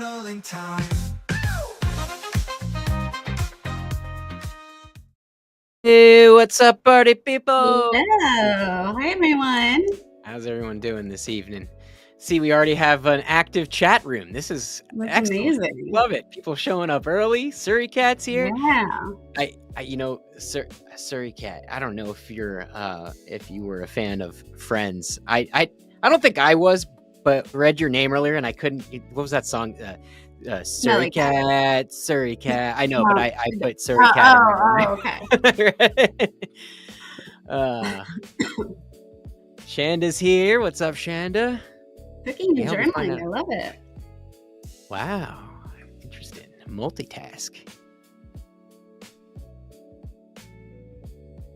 journaling time. Hey, what's up, party people? Hello. Hi, everyone. How's everyone doing this evening? See, we already have an active chat room. This is That's excellent. amazing. Love it. People showing up early. Surrey Cat's here. Yeah. Surrey Cat. I don't know if you were a fan of Friends. I don't think I was, but read your name earlier and I couldn't. What was that song? Surrey Smelly Cat. Surrey Cat. I know, but I put Surrey Oh, Cat. okay. Shanda's here. What's up, Shanda? Cooking and Yeah, we'll find journaling. out. I love it. Wow. Interesting. Multitask.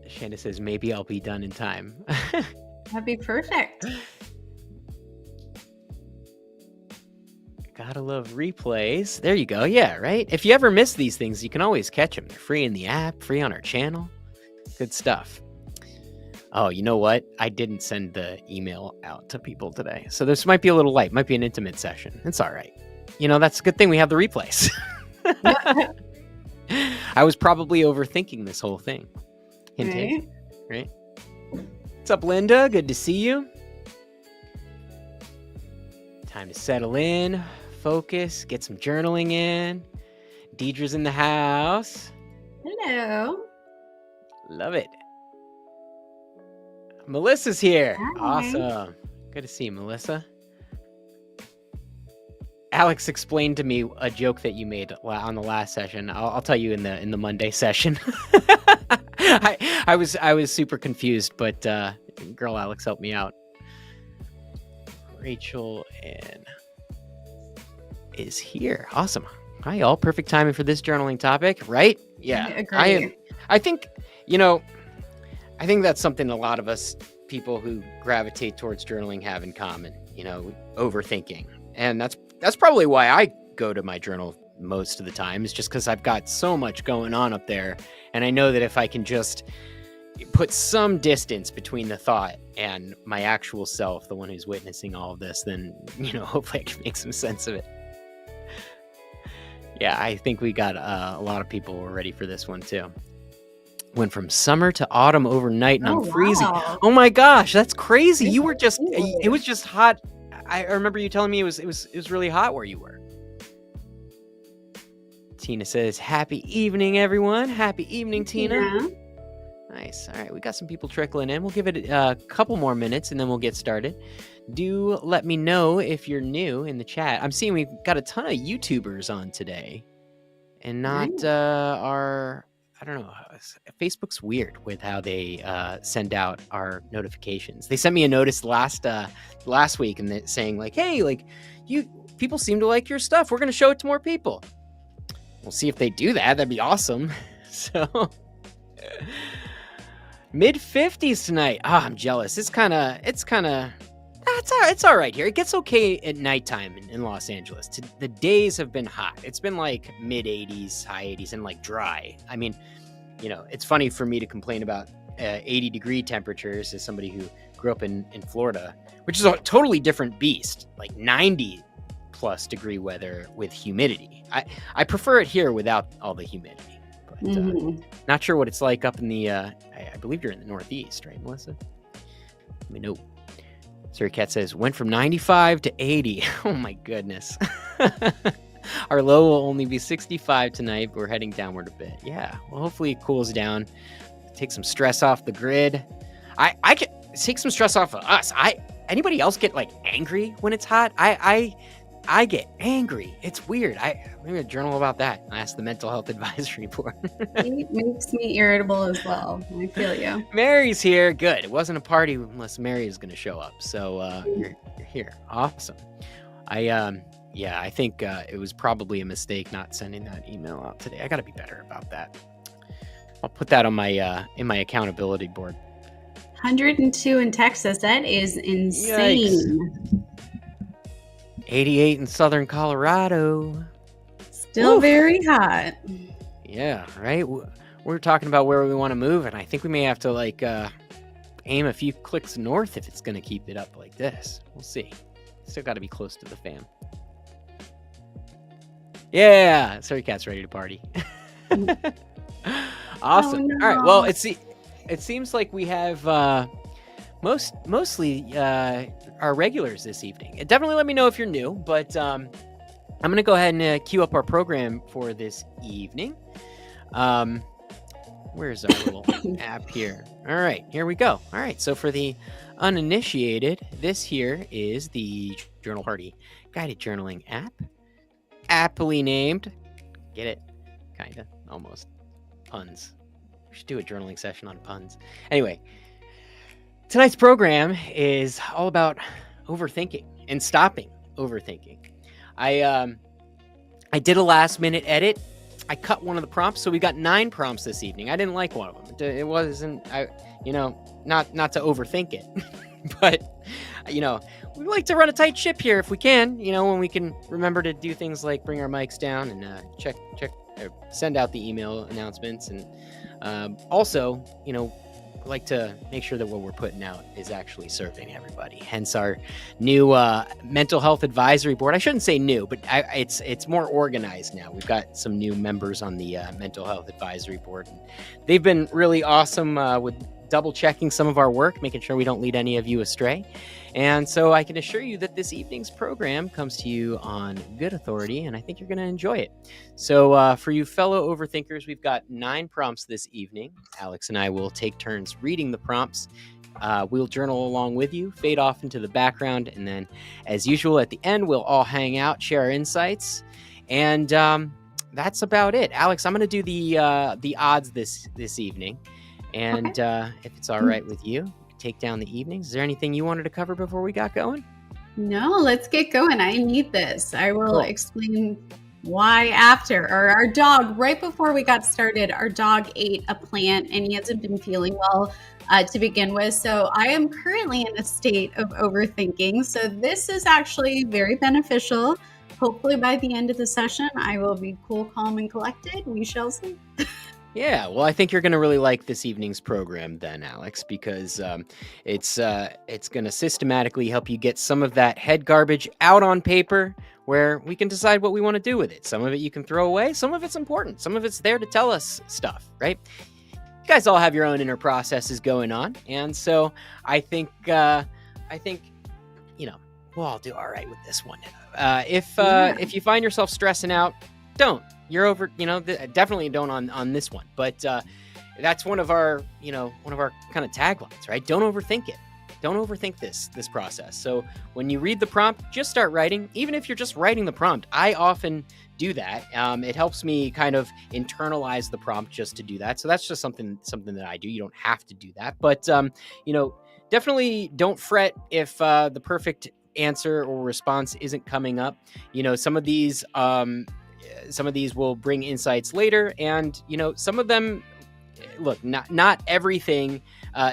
Shanda says, maybe I'll be done in time. That'd be perfect. Gotta love replays. There you go. Yeah, right? If you ever miss these things, you can always catch them. They're free in the app, free on our channel. Good stuff. Oh, you know what? I didn't send the email out to people today. So this might be a little light. Might be an intimate session. It's all right. You know, that's a good thing we have the replays. I was probably overthinking this whole thing. Hint, hint. Right? What's up, Linda? Good to see you. Time to settle in, focus, get some journaling in. Deidre's in the house. Hello. Love it. Melissa's here. Hi. Awesome. Good to see you, Melissa. Alex explained to me a joke that you made on the last session. I'll tell you in the Monday session. I was super confused, but girl Alex helped me out. Rachel and is here. Awesome. Hi, all. Perfect timing for this journaling topic, right? Yeah. I agree. I think that's something a lot of us people who gravitate towards journaling have in common, overthinking. And that's probably why I go to my journal most of the time, is just because I've got so much going on up there. And I know that if I can just put some distance between the thought and my actual self, the one who's witnessing all of this, then, hopefully I can make some sense of it. Yeah, I think we got a lot of people who are ready for this one too. Went from summer to autumn overnight and I'm freezing. Wow. Oh my gosh, that's crazy. You were just, it was just hot. I remember you telling me it was really hot where you were. Tina says, happy evening, everyone. Happy evening, Tina. Yeah. Nice. All right, we got some people trickling in. We'll give it a couple more minutes and then we'll get started. Do let me know if you're new in the chat. I'm seeing we've got a ton of YouTubers on today and not our... I don't know. Facebook's weird with how they send out our notifications. They sent me a notice last week and saying like, "Hey, like people seem to like your stuff. We're going to show it to more people." We'll see if they do that. That'd be awesome. So mid-50s tonight. I'm jealous. It's all right here. It gets okay at nighttime in Los Angeles. The days have been hot. It's been like mid-80s, high 80s, and like dry. I mean, it's funny for me to complain about 80-degree temperatures as somebody who grew up in Florida, which is a totally different beast, like 90-plus degree weather with humidity. I prefer it here without all the humidity, but not sure what it's like up in the, I believe you're in the Northeast, right, Melissa? Let me know. Sir Cat says, went from 95 to 80. Oh my goodness. Our low will only be 65 tonight, but we're heading downward a bit. Yeah, well, hopefully it cools down. Take some stress off the grid. I can take some stress off of us. Anybody else get like angry when it's hot? I get angry. It's weird. I'm going to journal about that. I asked the mental health advisory board. It makes me irritable as well. I feel you. Mary's here. Good. It wasn't a party unless Mary is going to show up. So you're here. Awesome. I think it was probably a mistake not sending that email out today. I got to be better about that. I'll put that on my in my accountability board. 102 in Texas. That is insane. Yikes. 88 in southern Colorado. Still very hot. Yeah, right? We're talking about where we want to move, and I think we may have to aim a few clicks north if it's going to keep it up like this. We'll see. Still got to be close to the fam. Yeah, so your cat's ready to party. Oh Awesome. All right. Well, no. it seems like we have mostly our regulars this evening. Definitely let me know if you're new, but I'm going to go ahead and queue up our program for this evening. Where's our little app here? All right, here we go. All right, so for the uninitiated, this here is the Journal Party Guided Journaling app, aptly named. Get it? Kinda, almost. Puns. We should do a journaling session on puns. Anyway, tonight's program is all about overthinking and stopping overthinking. I did a last minute edit. I cut one of the prompts, so we got 9 prompts this evening. I didn't like one of them. It wasn't, not to overthink it, but we like to run a tight ship here if we can. When we can remember to do things like bring our mics down and check, send out the email announcements, and also, like to make sure that what we're putting out is actually serving everybody. Hence our new mental health advisory board. I shouldn't say new, but it's more organized now. We've got some new members on the mental health advisory board. And they've been really awesome with double checking some of our work, making sure we don't lead any of you astray. And so I can assure you that this evening's program comes to you on good authority, and I think you're going to enjoy it. So for you fellow overthinkers, we've got 9 prompts this evening. Alex and I will take turns reading the prompts. We'll journal along with you, fade off into the background, and then, as usual, at the end, we'll all hang out, share our insights, and that's about it. Alex, I'm going to do the odds this evening, and Okay. if it's all right with you, take down the evenings. Is there anything you wanted to cover before we got going? No, let's get going. I need this. I will Cool. explain why after. Or our dog, right before we got started, our dog ate a plant and he hasn't been feeling well to begin with. So I am currently in a state of overthinking. So this is actually very beneficial. Hopefully by the end of the session, I will be cool, calm, and collected. We shall see. Yeah, well, I think you're going to really like this evening's program then, Alex, because it's going to systematically help you get some of that head garbage out on paper where we can decide what we want to do with it. Some of it you can throw away. Some of it's important. Some of it's there to tell us stuff, right? You guys all have your own inner processes going on. And so I think, we'll all do all right with this one. If you find yourself stressing out, don't. You're over, definitely don't on this one. But that's one of our kind of taglines, right? Don't overthink it. Don't overthink this process. So when you read the prompt, just start writing. Even if you're just writing the prompt, I often do that. It helps me kind of internalize the prompt just to do that. So that's just something that I do. You don't have to do that, but definitely don't fret if the perfect answer or response isn't coming up. Some of these will bring insights later, and some of them, look, not everything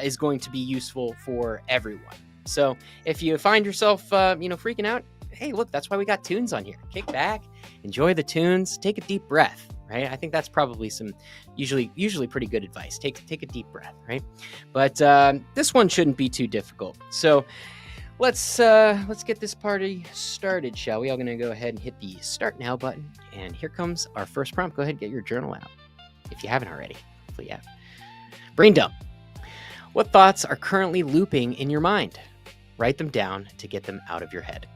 is going to be useful for everyone. So if you find yourself freaking out, hey, look, that's why we got tunes on here. Kick back, enjoy the tunes, take a deep breath, right? I think that's probably some usually pretty good advice. Take a deep breath, right? But this one shouldn't be too difficult. So let's get this party started, shall we? I'm going to go ahead and hit the Start Now button. And here comes our first prompt. Go ahead and get your journal out, if you haven't already. Hopefully you have. Brain dump. What thoughts are currently looping in your mind? Write them down to get them out of your head.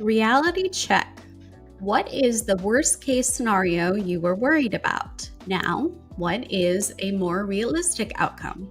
Reality check. What is the worst case scenario you were worried about? Now, what is a more realistic outcome?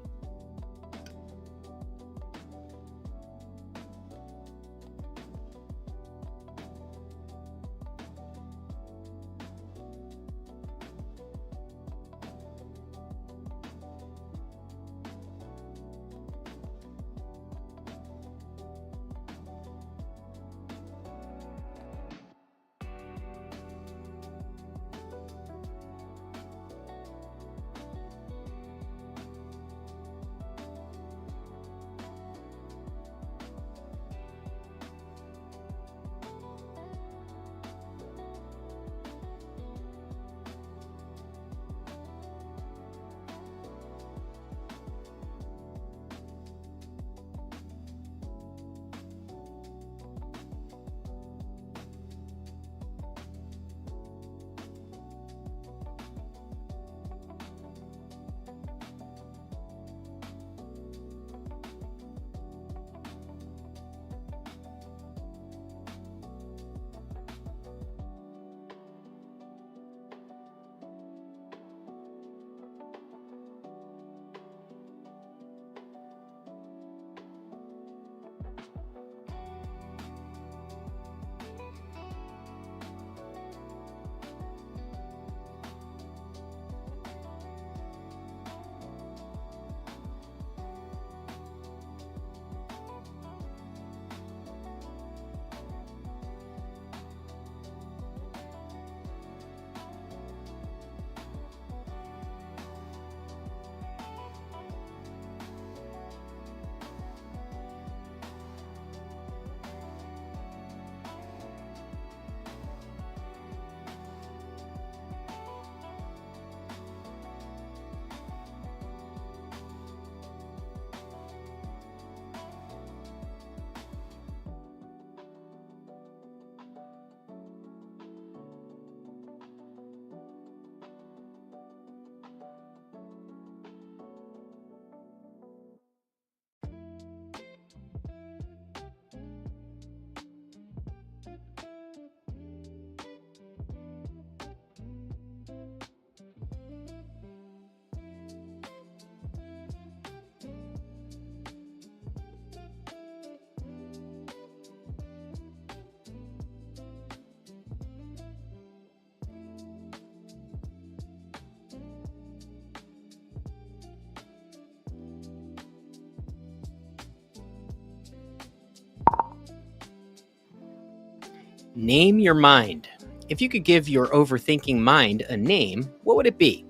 Name your mind. If you could give your overthinking mind a name, what would it be?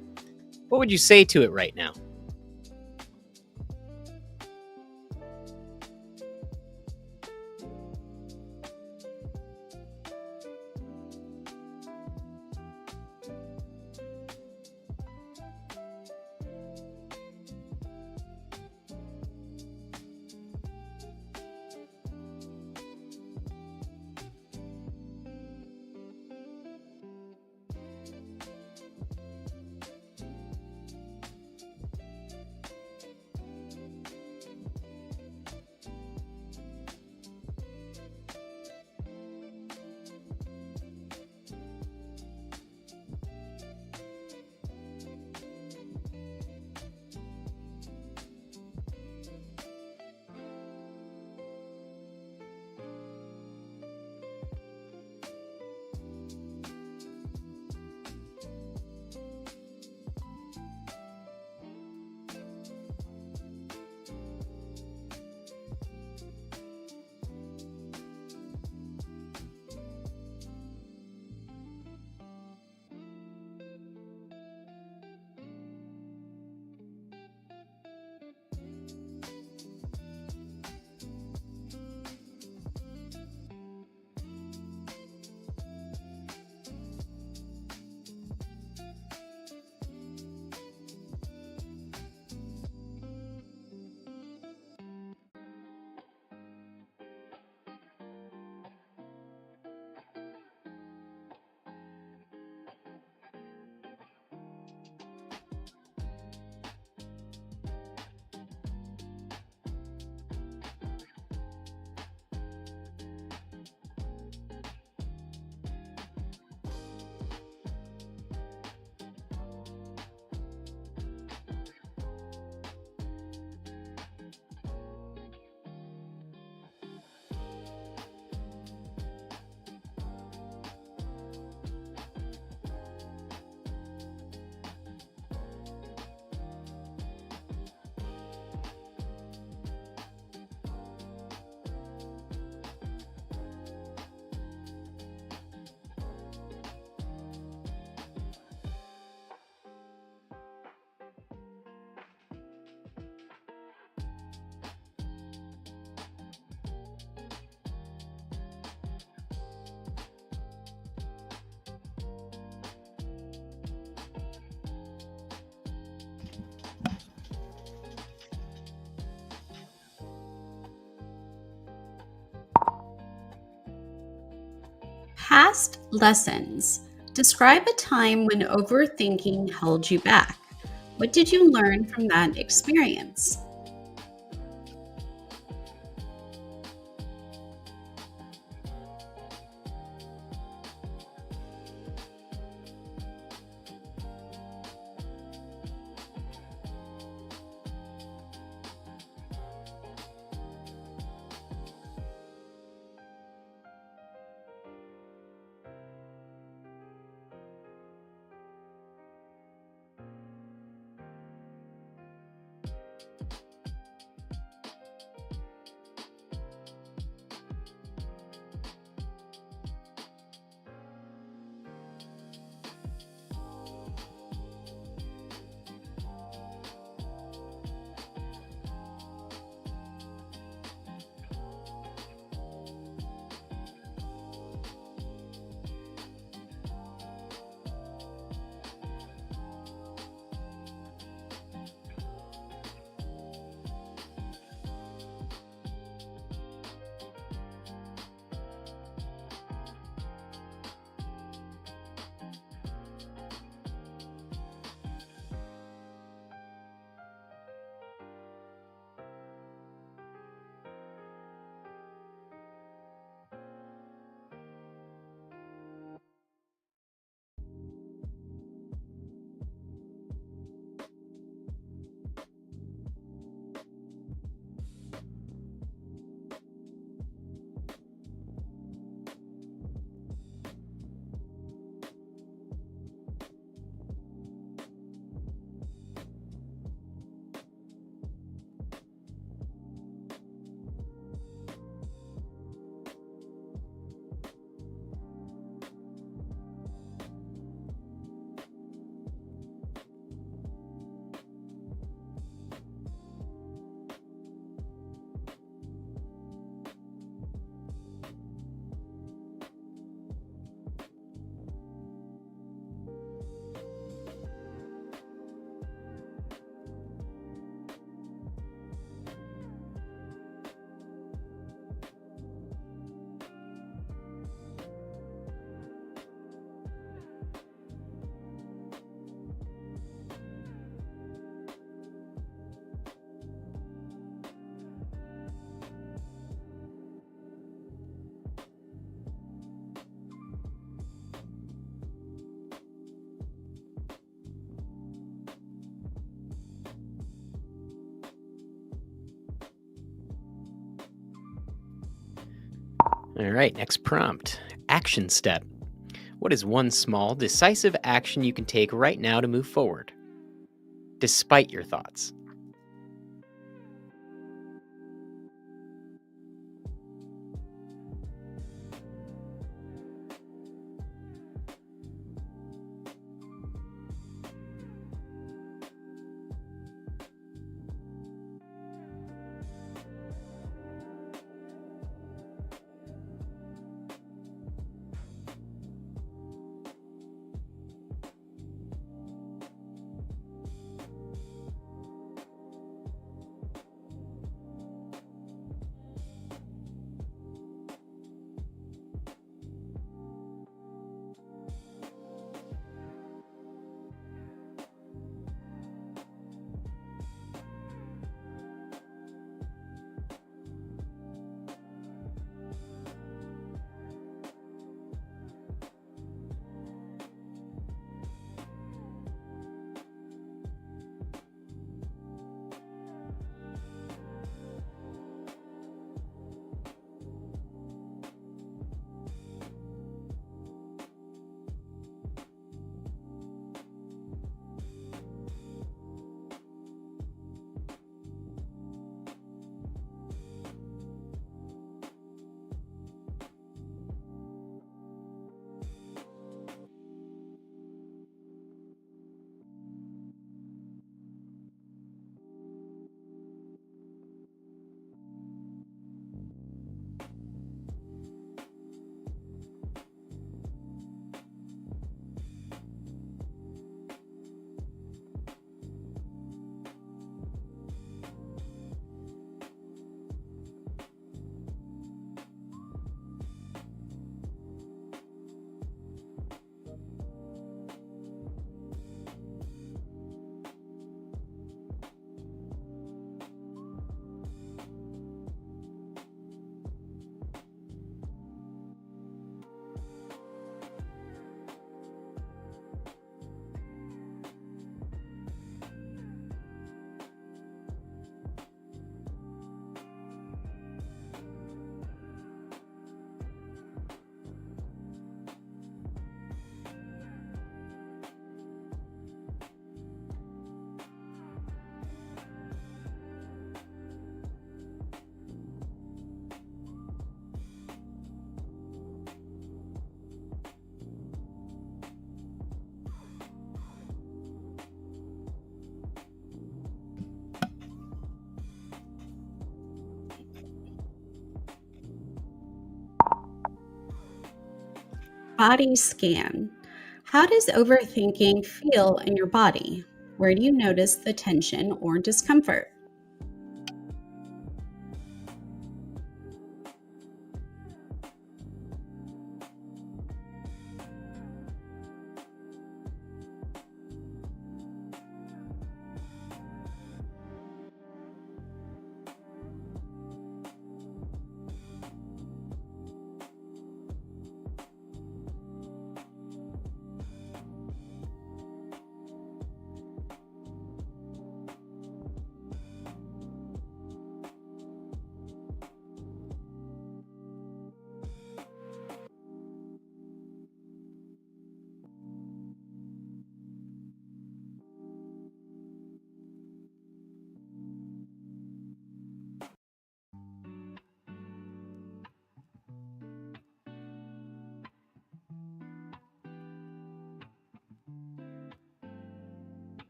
What would you say to it right now? Past lessons. Describe a time when overthinking held you back. What did you learn from that experience? All right, next prompt. Action step. What is one small, decisive action you can take right now to move forward, despite your thoughts? body scan. How does overthinking feel in your body? Where do you notice the tension or discomfort?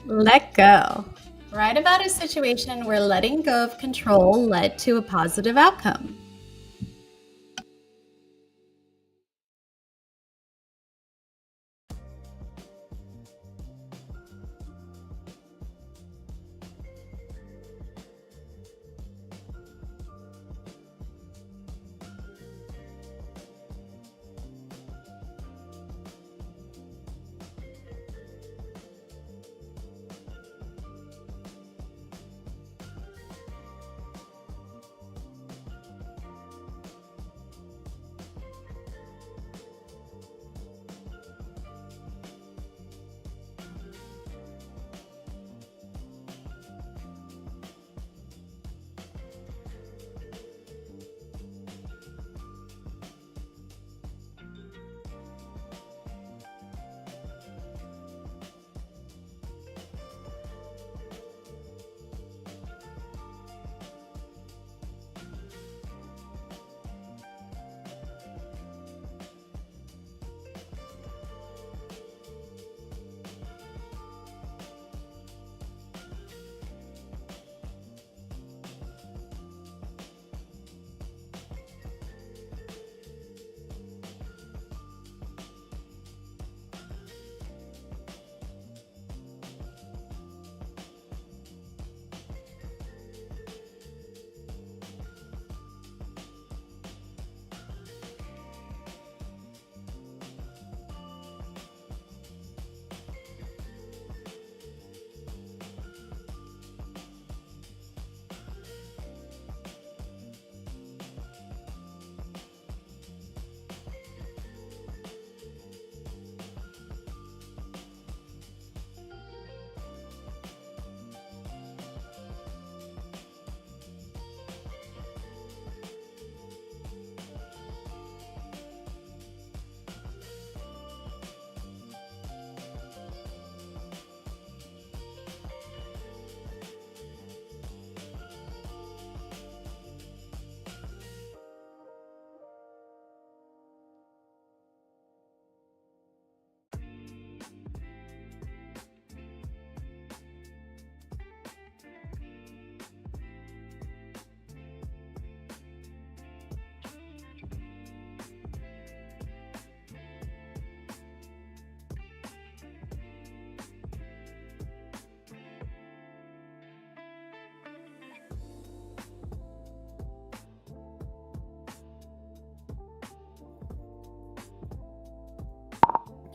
Let go. Write about a situation where letting go of control led to a positive outcome.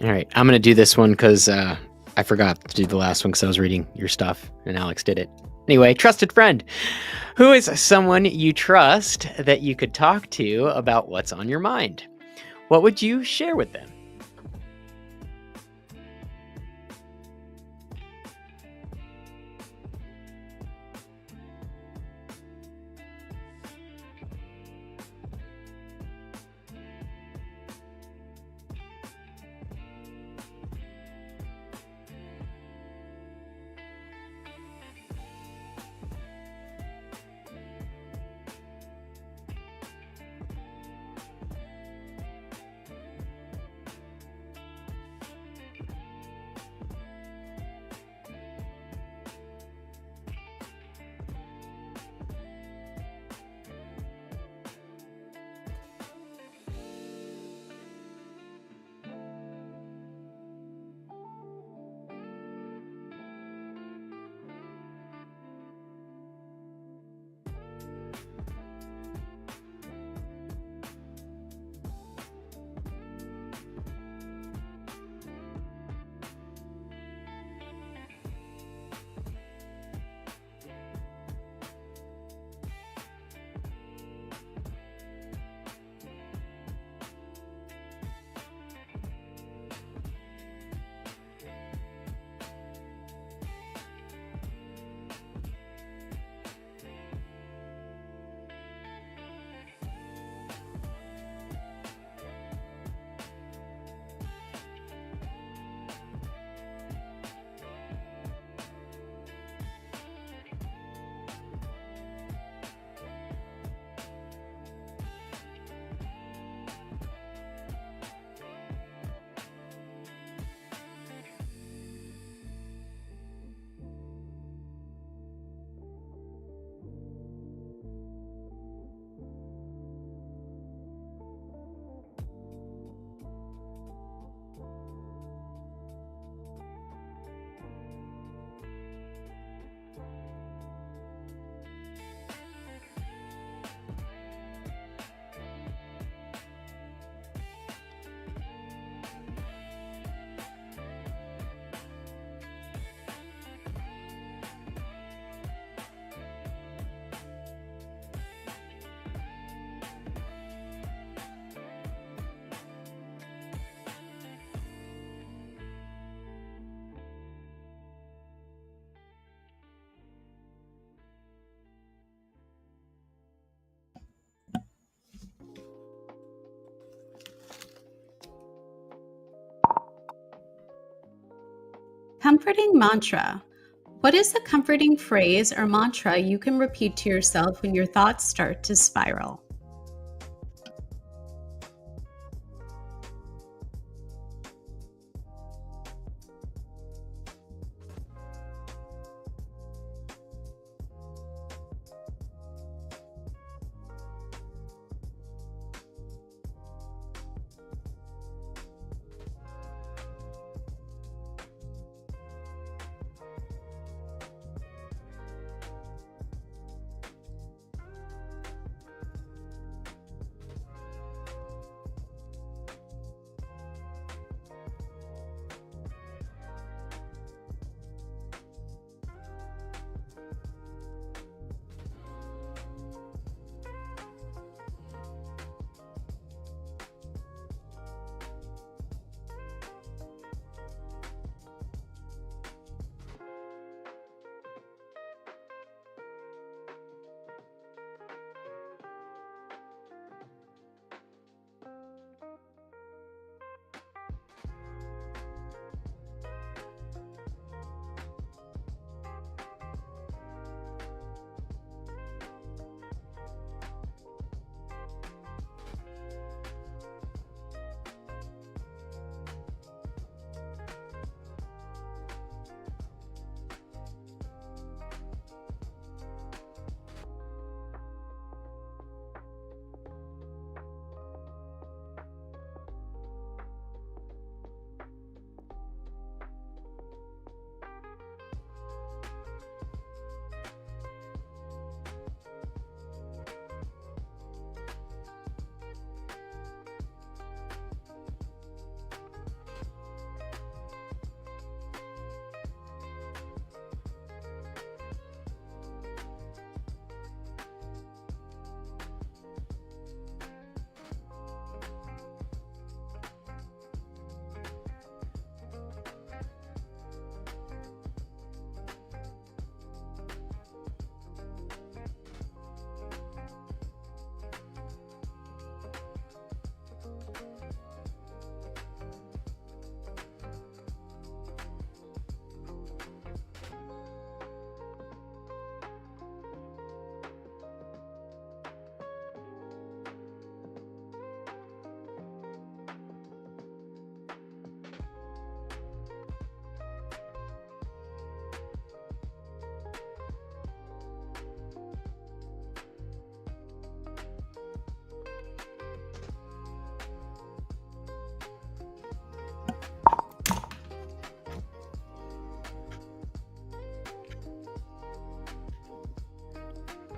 All right, I'm gonna do this one because I forgot to do the last one because I was reading your stuff and Alex did it. Anyway, trusted friend. Who is someone you trust that you could talk to about what's on your mind? What would you share with them? Comforting mantra. What is a comforting phrase or mantra you can repeat to yourself when your thoughts start to spiral?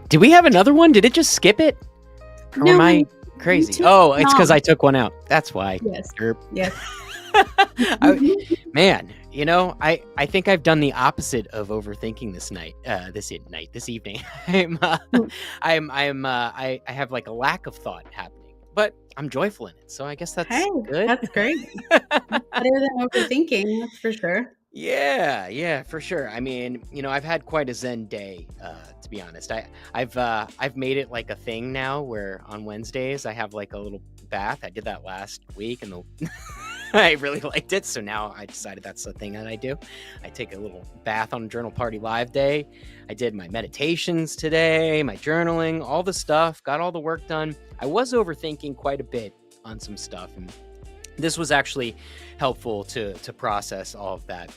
Did we have another one? Did it just skip it? Or No, am I you crazy? took Oh, it it's because off. I took one out. That's why. Yes. Derp. Yes. I, man, I think I've done the opposite of overthinking this evening. I have like a lack of thought happening, but I'm joyful in it. So I guess that's Hey, good. that's great. Better than overthinking, that's for sure. Yeah, for sure. I mean, I've had quite a zen day, to be honest. I've made it like a thing now where on Wednesdays I have like a little bath. I did that last week and I really liked it. So now I decided that's the thing that I do. I take a little bath on Journal Party Live Day. I did my meditations today, my journaling, all the stuff, got all the work done. I was overthinking quite a bit on some stuff, and this was actually helpful to process all of that.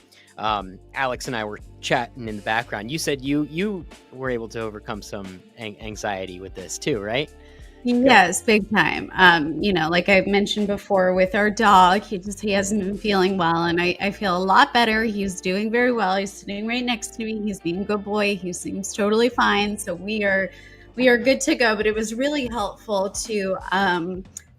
Alex and I were chatting in the background. You said you were able to overcome some anxiety with this too, right? Good. Yes, big time. Like I mentioned before with our dog, he hasn't been feeling well, and I feel a lot better. He's doing very well. He's sitting right next to me. He's being a good boy. He seems totally fine. So we are good to go. But it was really helpful to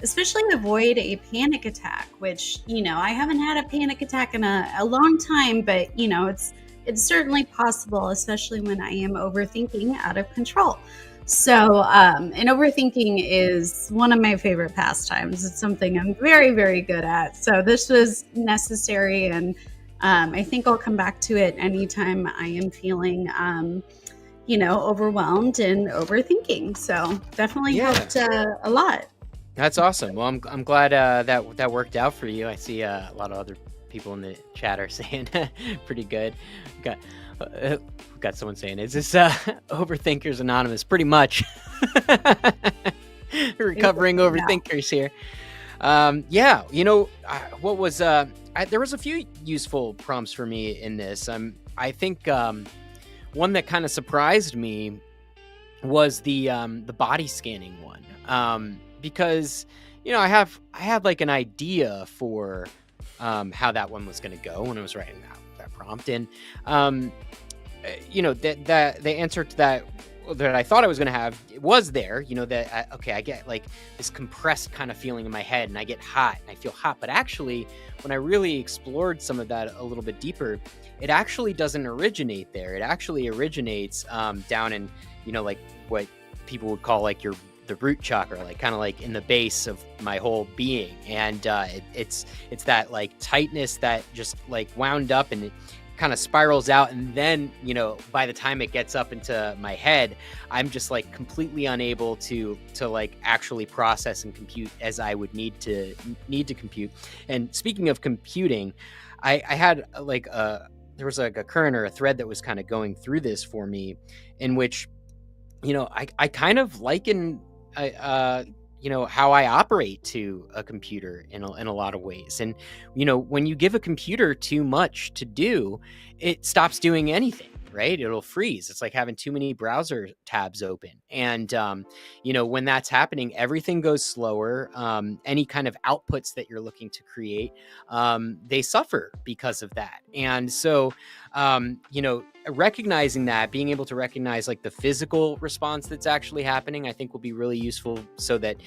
especially avoid a panic attack, which, I haven't had a panic attack in a long time, but it's certainly possible, especially when I am overthinking out of control. So, and overthinking is one of my favorite pastimes. It's something I'm very, very good at. So this was necessary, and I think I'll come back to it anytime I am feeling, overwhelmed and overthinking. So definitely helped a lot. That's awesome. Well, I'm glad that worked out for you. I see a lot of other people in the chat are saying pretty good. Got someone saying, "Is this Overthinkers Anonymous?" Pretty much. Recovering overthinkers here. What was there was a few useful prompts for me in this. I think one that kind of surprised me was the body scanning one. Because I had like an idea for how that one was going to go when I was writing that prompt, and that the answer to that I thought I was going to have was there. I get like this compressed kind of feeling in my head, and I get hot and I feel hot. But actually, when I really explored some of that a little bit deeper, it actually doesn't originate there. It actually originates down in like what people would call like the root chakra, like kind of like in the base of my whole being. And it's that like tightness that just like wound up, and it kind of spirals out. And then, by the time it gets up into my head, I'm just like completely unable to like actually process and compute as I would need to compute. And speaking of computing, I had like there was like a current or a thread that was kind of going through this for me, in which I kind of liken how I operate to a computer in a lot of ways. And, when you give a computer too much to do, it stops doing anything, right? It'll freeze. It's like having too many browser tabs open. And, when that's happening, everything goes slower. Any kind of outputs that you're looking to create, they suffer because of that. And so, recognizing that, being able to recognize like the physical response that's actually happening, I think will be really useful, so that,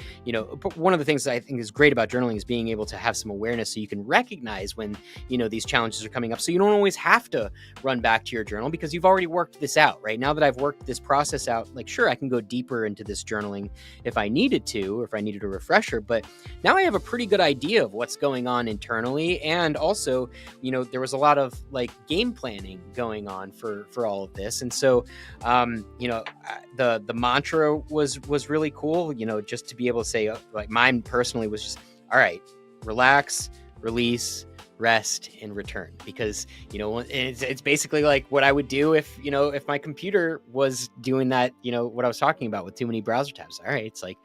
one of the things that I think is great about journaling is being able to have some awareness, so you can recognize when, these challenges are coming up. So you don't always have to run back to your journal, because you've already worked this out, right? Now that I've worked this process out, like, sure, I can go deeper into this journaling if I needed to, or if I needed a refresher, but now I have a pretty good idea of what's going on internally. And also, there was a lot of like game planning going on for all of this. And so, the mantra was really cool, just to be able to say, like, mine personally was just, all right, relax, release, rest, and return. Because, it's basically like what I would do if my computer was doing that, what I was talking about with too many browser tabs. All right, it's like,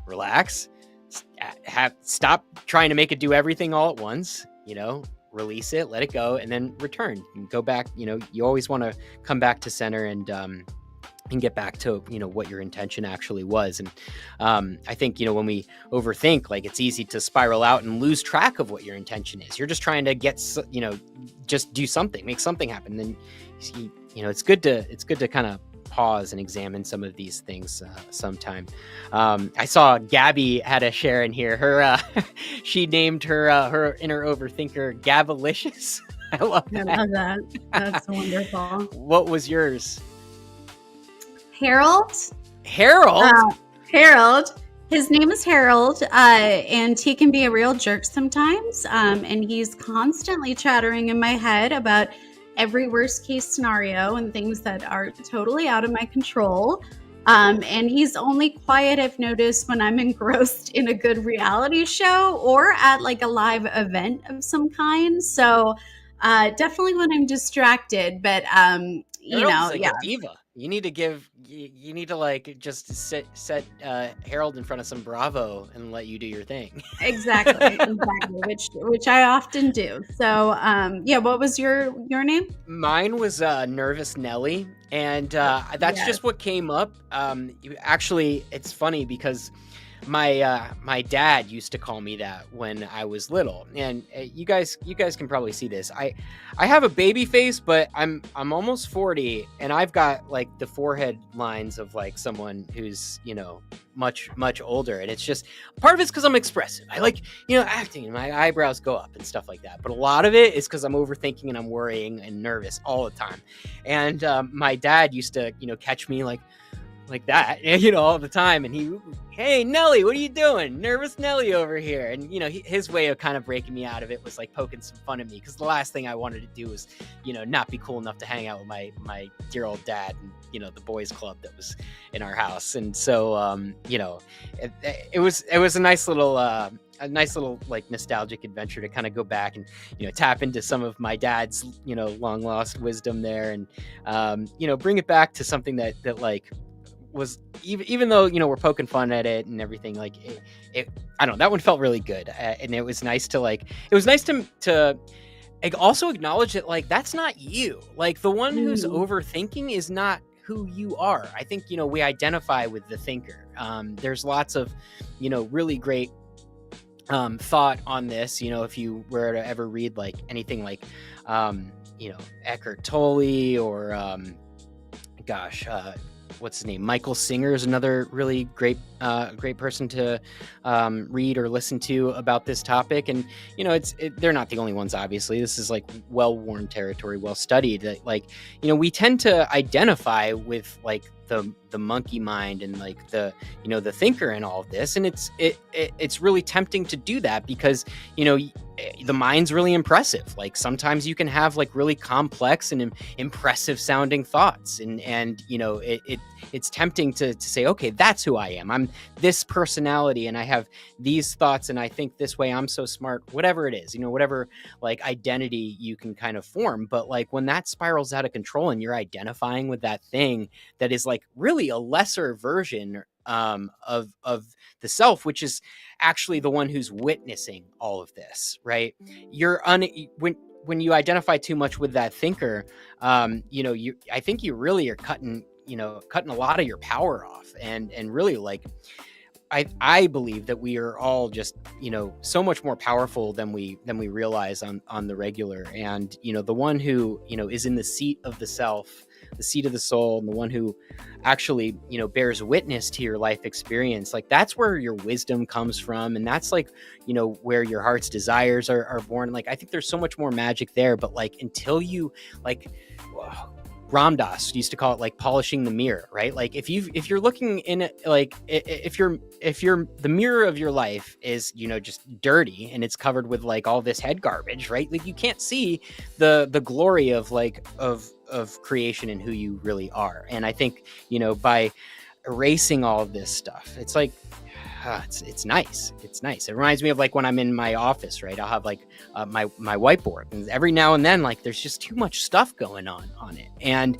relax, stop trying to make it do everything all at once, release it, let it go, and then return and go back. You always want to come back to center and get back to, what your intention actually was. And I think, when we overthink, like, it's easy to spiral out and lose track of what your intention is. You're just trying to get, just do something, make something happen. Then, it's good to kind of pause and examine some of these things sometime. I saw Gabby had a share in here. Her she named her inner overthinker Gabalicious. I love I that. love that. That's wonderful. What was yours? Harold. Harold? Harold. His name is Harold, and he can be a real jerk sometimes. And he's constantly chattering in my head about every worst case scenario and things that are totally out of my control. And he's only quiet, I've noticed, when I'm engrossed in a good reality show or at like a live event of some kind. So definitely when I'm distracted, but Harold's like a diva. You need to like just set Harold in front of some Bravo and let you do your thing. Exactly, which I often do. So what was your name? Mine was Nervous Nelly, and that's just what came up. Actually, it's funny because my dad used to call me that when I was little, and you guys can probably see this. I have a baby face, but I'm almost 40, and I've got like the forehead lines of like someone who's much older, and it's just part of it's because I'm expressive. I like acting, and my eyebrows go up and stuff like that. But a lot of it is because I'm overthinking and I'm worrying and nervous all the time. And my dad used to catch me like that, all the time. And hey, Nelly, what are you doing? Nervous Nelly over here. And, his way of kind of breaking me out of it was like poking some fun at me. Because the last thing I wanted to do was, not be cool enough to hang out with my dear old dad and, the boys club that was in our house. And so, it was a nice little like nostalgic adventure to kind of go back and tap into some of my dad's long lost wisdom there, and bring it back to something that like was even though we're poking fun at it and everything, like it I don't know, that one felt really good, and it was nice to also acknowledge that like that's not you. Like the one who's overthinking is not who you are. I think we identify with the thinker. There's lots of really great thought on this. If you were to ever read like anything like Eckhart Tolle or what's his name? Michael Singer is another really great person to read or listen to about this topic. And they're not the only ones, obviously. This is like well-worn territory, well studied. That like we tend to identify with like the monkey mind and like the thinker in all of this, and it's really tempting to do that because the mind's really impressive. Like sometimes you can have like really complex and impressive sounding thoughts, and it's tempting to say, okay, that's who I am. I'm this personality and I have these thoughts and I think this way, I'm so smart, whatever it is, whatever like identity you can kind of form. But like when that spirals out of control and you're identifying with that thing that is like really a lesser version of the self, which is actually the one who's witnessing all of this, right? When you identify too much with that thinker, I think you really are cutting a lot of your power off, and really like I believe that we are all just so much more powerful than we realize on the regular. And the one who is in the seat of the self, the seat of the soul, and the one who actually bears witness to your life experience, like that's where your wisdom comes from, and that's like where your heart's desires are born. Like I think there's so much more magic there. But like until you like Ram Dass used to call it like polishing the mirror, right? Like if you're looking in it, like if you're the mirror of your life is just dirty and it's covered with like all this head garbage, right? Like you can't see the glory of like of creation and who you really are. And I think by erasing all of this stuff, it's like it's nice. It reminds me of like when I'm in my office, right? I'll have like my whiteboard, and every now and then like there's just too much stuff going on it, and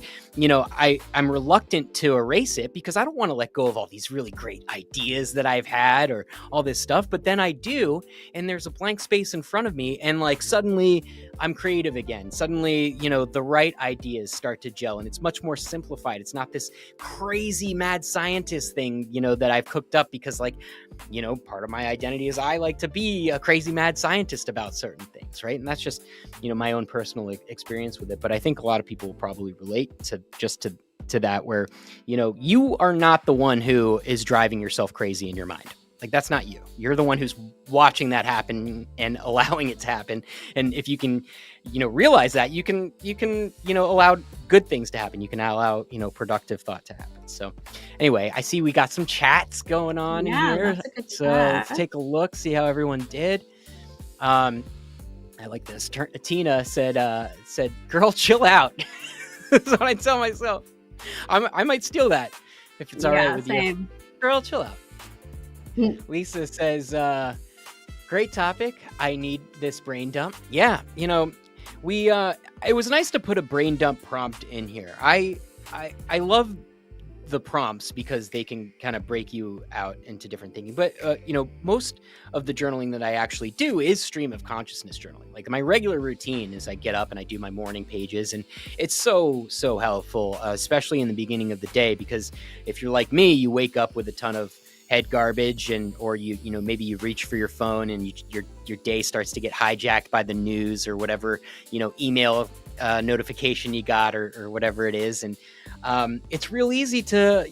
I'm reluctant to erase it because I don't want to let go of all these really great ideas that I've had or all this stuff. But then I do, and there's a blank space in front of me, and like suddenly I'm creative again. Suddenly the right ideas start to gel, and it's much more simplified. It's not this crazy mad scientist thing that I've cooked up because like part of my identity is I like to be a crazy mad scientist about certain things, right? And that's just my own personal experience with it. But I think a lot of people will probably relate to to that where, you are not the one who is driving yourself crazy in your mind. Like, that's not you. You're the one who's watching that happen and allowing it to happen. And if you can, realize that, you can, allow good things to happen. You can allow, productive thought to happen. So anyway, I see we got some chats going on here. That's a good So chat. let's take a look, see how everyone did. I like this. Tina said, girl, chill out. That's what I tell myself. I might steal that if it's all right with you. Girl, chill out. Lisa says, great topic. I need this brain dump. Yeah, it was nice to put a brain dump prompt in here. I love the prompts because they can kind of break you out into different thinking. But, most of the journaling that I actually do is stream of consciousness journaling. Like, my regular routine is I get up and I do my morning pages, and it's so helpful, especially in the beginning of the day, because if you're like me, you wake up with a ton of head garbage, or maybe you reach for your phone and your day starts to get hijacked by the news or whatever, email notification you got or whatever it is. And it's real easy to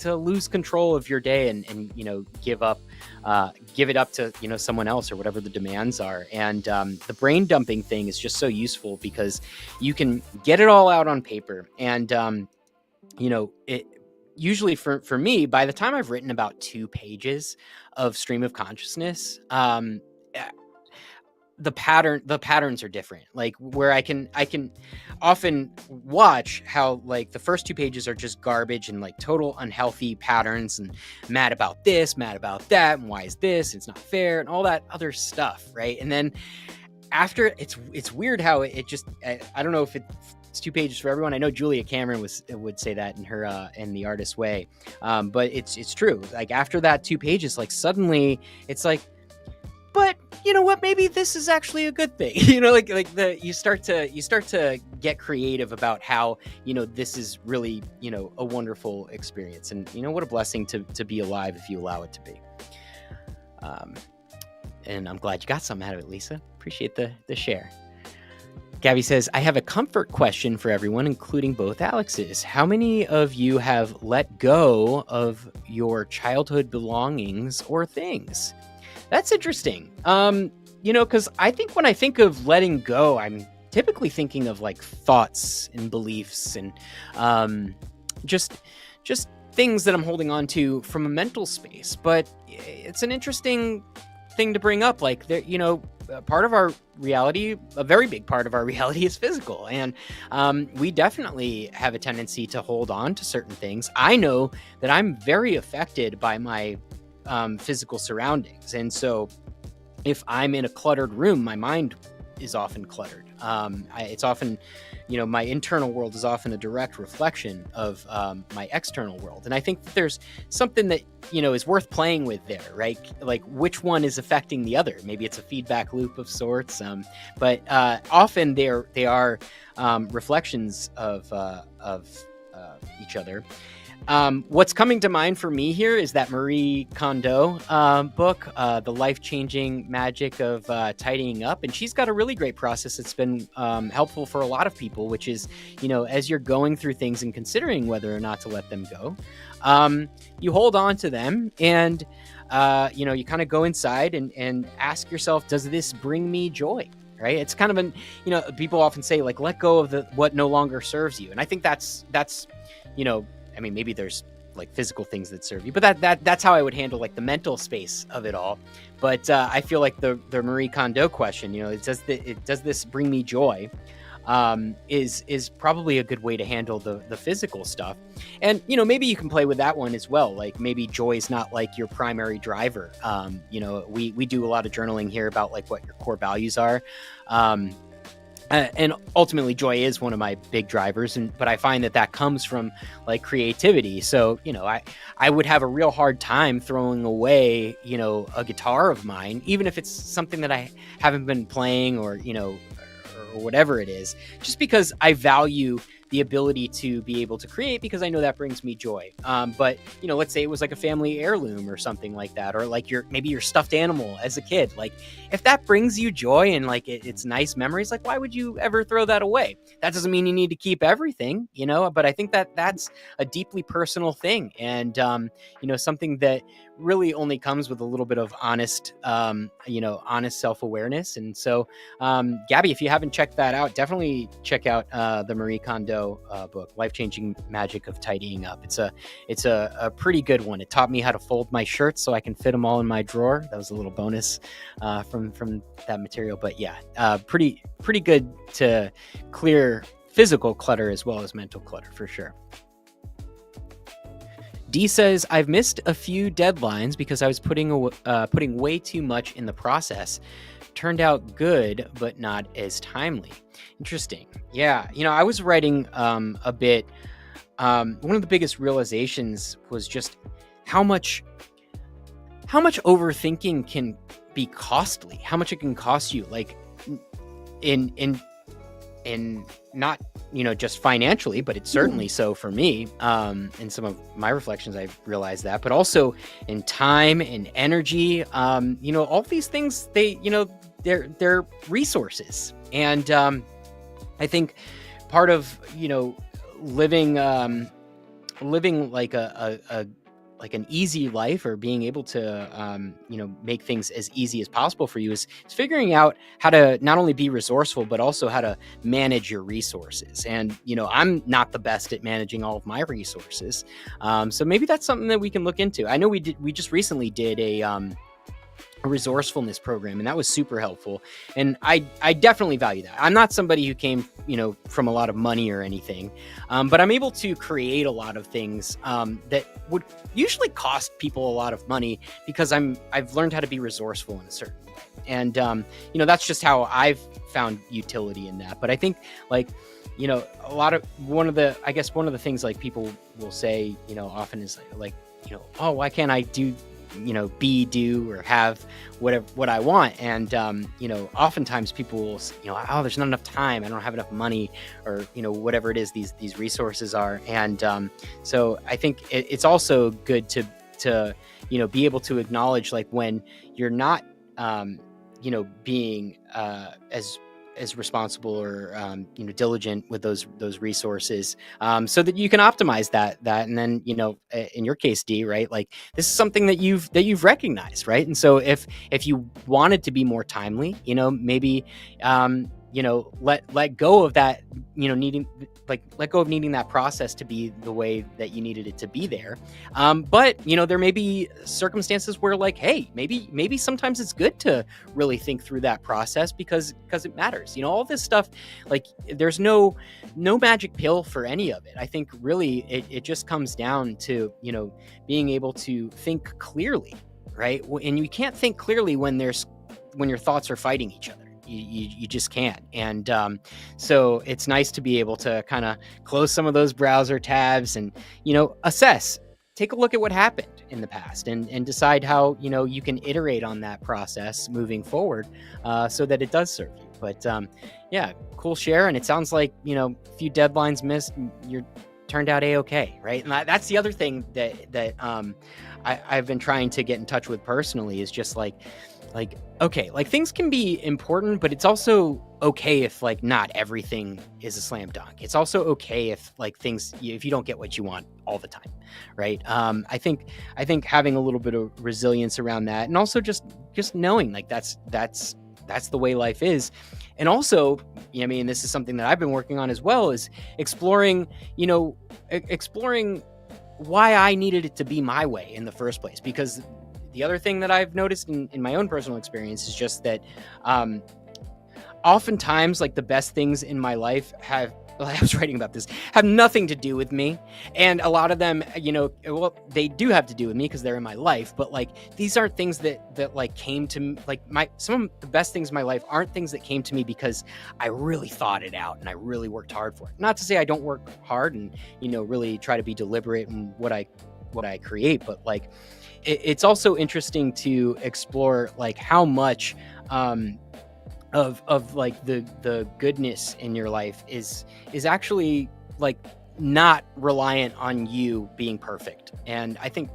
lose control of your day and give it up to someone else or whatever the demands are. And the brain dumping thing is just so useful because you can get it all out on paper. And it usually for me, by the time I've written about 2 pages of stream of consciousness, the patterns are different. Like, where I can often watch how, like, the first 2 pages are just garbage and like total unhealthy patterns and mad about this, mad about that, and why is this? It's not fair, and all that other stuff, right? And then after, it's weird how it just I don't know if it's 2 pages for everyone. I know Julia Cameron would say that in her in The Artist's Way, but it's true. Like, after that 2 pages, like, suddenly it's like, but you know what? Maybe this is actually a good thing. You start to get creative about how this is really a wonderful experience, and what a blessing to be alive if you allow it to be. And I'm glad you got something out of it, Lisa. Appreciate the share. Gabby says, I have a comfort question for everyone, including both Alexes. How many of you have let go of your childhood belongings or things? That's interesting. Because I think when I think of letting go, I'm typically thinking of like thoughts and beliefs and just things that I'm holding on to from a mental space. But it's an interesting thing to bring up. Like, part of our reality, a very big part of our reality, is physical. And we definitely have a tendency to hold on to certain things. I know that I'm very affected by my physical surroundings. And so if I'm in a cluttered room, my mind is often cluttered. It's often, my internal world is often a direct reflection of my external world. And I think that there's something that, is worth playing with there, right? Like, which one is affecting the other? Maybe it's a feedback loop of sorts. But often they are reflections of each other. What's coming to mind for me here is that Marie Kondo book, The Life-Changing Magic of Tidying Up. And she's got a really great process that's been helpful for a lot of people, which is, as you're going through things and considering whether or not to let them go, you hold on to them and, you kind of go inside and ask yourself, does this bring me joy? Right? It's kind of people often say, like, let go of what no longer serves you. And I think that's maybe there's like physical things that serve you, but that's how I would handle like the mental space of it all. But I feel like the Marie Kondo question, does this bring me joy? Is probably a good way to handle the physical stuff. And, maybe you can play with that one as well. Like, maybe joy is not like your primary driver. We do a lot of journaling here about like what your core values are. And ultimately joy is one of my big drivers, but I find that comes from like creativity. So, I would have a real hard time throwing away, a guitar of mine, even if it's something that I haven't been playing or whatever it is, just because I value the ability to be able to create because I know that brings me joy. But let's say it was like a family heirloom or something like that, or like maybe your stuffed animal as a kid. Like if that brings you joy and like it's nice memories, like why would you ever throw that away? That doesn't mean you need to keep everything, but I think that that's a deeply personal thing, and something that really only comes with a little bit of honest self-awareness. And so, Gabby, if you haven't checked that out, definitely check out the Marie Kondo book, Life-Changing Magic of Tidying Up. It's a pretty good one. It taught me how to fold my shirts so I can fit them all in my drawer. That was a little bonus from that material. But yeah, pretty good to clear physical clutter as well as mental clutter for sure. D says, I've missed a few deadlines because I was putting way too much in the process. Turned out good, but not as timely. Interesting. Yeah. I was writing a bit. One of the biggest realizations was just how much overthinking can be costly, how much it can cost you, like in not, just financially, but it's certainly so for me. In some of my reflections, I've realized that, but also in time and energy, all these things, they're resources. And, I think part of, living like like an easy life, or being able to, make things as easy as possible for you is figuring out how to not only be resourceful, but also how to manage your resources. And, I'm not the best at managing all of my resources. So maybe that's something that we can look into. I know we just recently did a resourcefulness program, and that was super helpful, and I definitely value that. I'm not somebody who came from a lot of money or anything, but I'm able to create a lot of things that would usually cost people a lot of money because I've learned how to be resourceful in a certain way, and that's just how I've found utility in that. But I think one of the things like people will say often is like oh, why can't I do do or have what I want? And oftentimes people will oh, there's not enough time, I don't have enough money, or whatever it is these resources are. And so I think it's also good to be able to acknowledge like when you're not being as responsible or diligent with those resources, so that you can optimize that. And then in your case, D, right, like this is something that you've recognized, right? And so if you wanted to be more timely, maybe let go of that, let go of needing that process to be the way that you needed it to be there. But there may be circumstances where like, hey, maybe sometimes it's good to really think through that process because it matters. All this stuff, like there's no magic pill for any of it. I think really it just comes down to being able to think clearly, right? And you can't think clearly when your thoughts are fighting each other. You just can't. And so it's nice to be able to kind of close some of those browser tabs and assess, take a look at what happened in the past, and decide how you can iterate on that process moving forward, so that it does serve you. But yeah, cool share. And it sounds like a few deadlines missed, you're turned out a-okay, right? And that's the other thing that I've been trying to get in touch with personally, is just like okay, like things can be important, but it's also okay if like not everything is a slam dunk. It's also okay if like things, if you don't get what you want all the time, right? I think having a little bit of resilience around that, and also just knowing like that's the way life is. And also, this is something that I've been working on as well, is exploring why I needed it to be my way in the first place. Because the other thing that I've noticed in my own personal experience is just that oftentimes like the best things in my life I was writing about this, have nothing to do with me. And a lot of them, they do have to do with me because they're in my life. But like, these aren't things that like came to me, like some of the best things in my life aren't things that came to me because I really thought it out and I really worked hard for it. Not to say I don't work hard and, really try to be deliberate in what I create, but like, it's also interesting to explore like how much, of like the goodness in your life is actually like not reliant on you being perfect. And I think,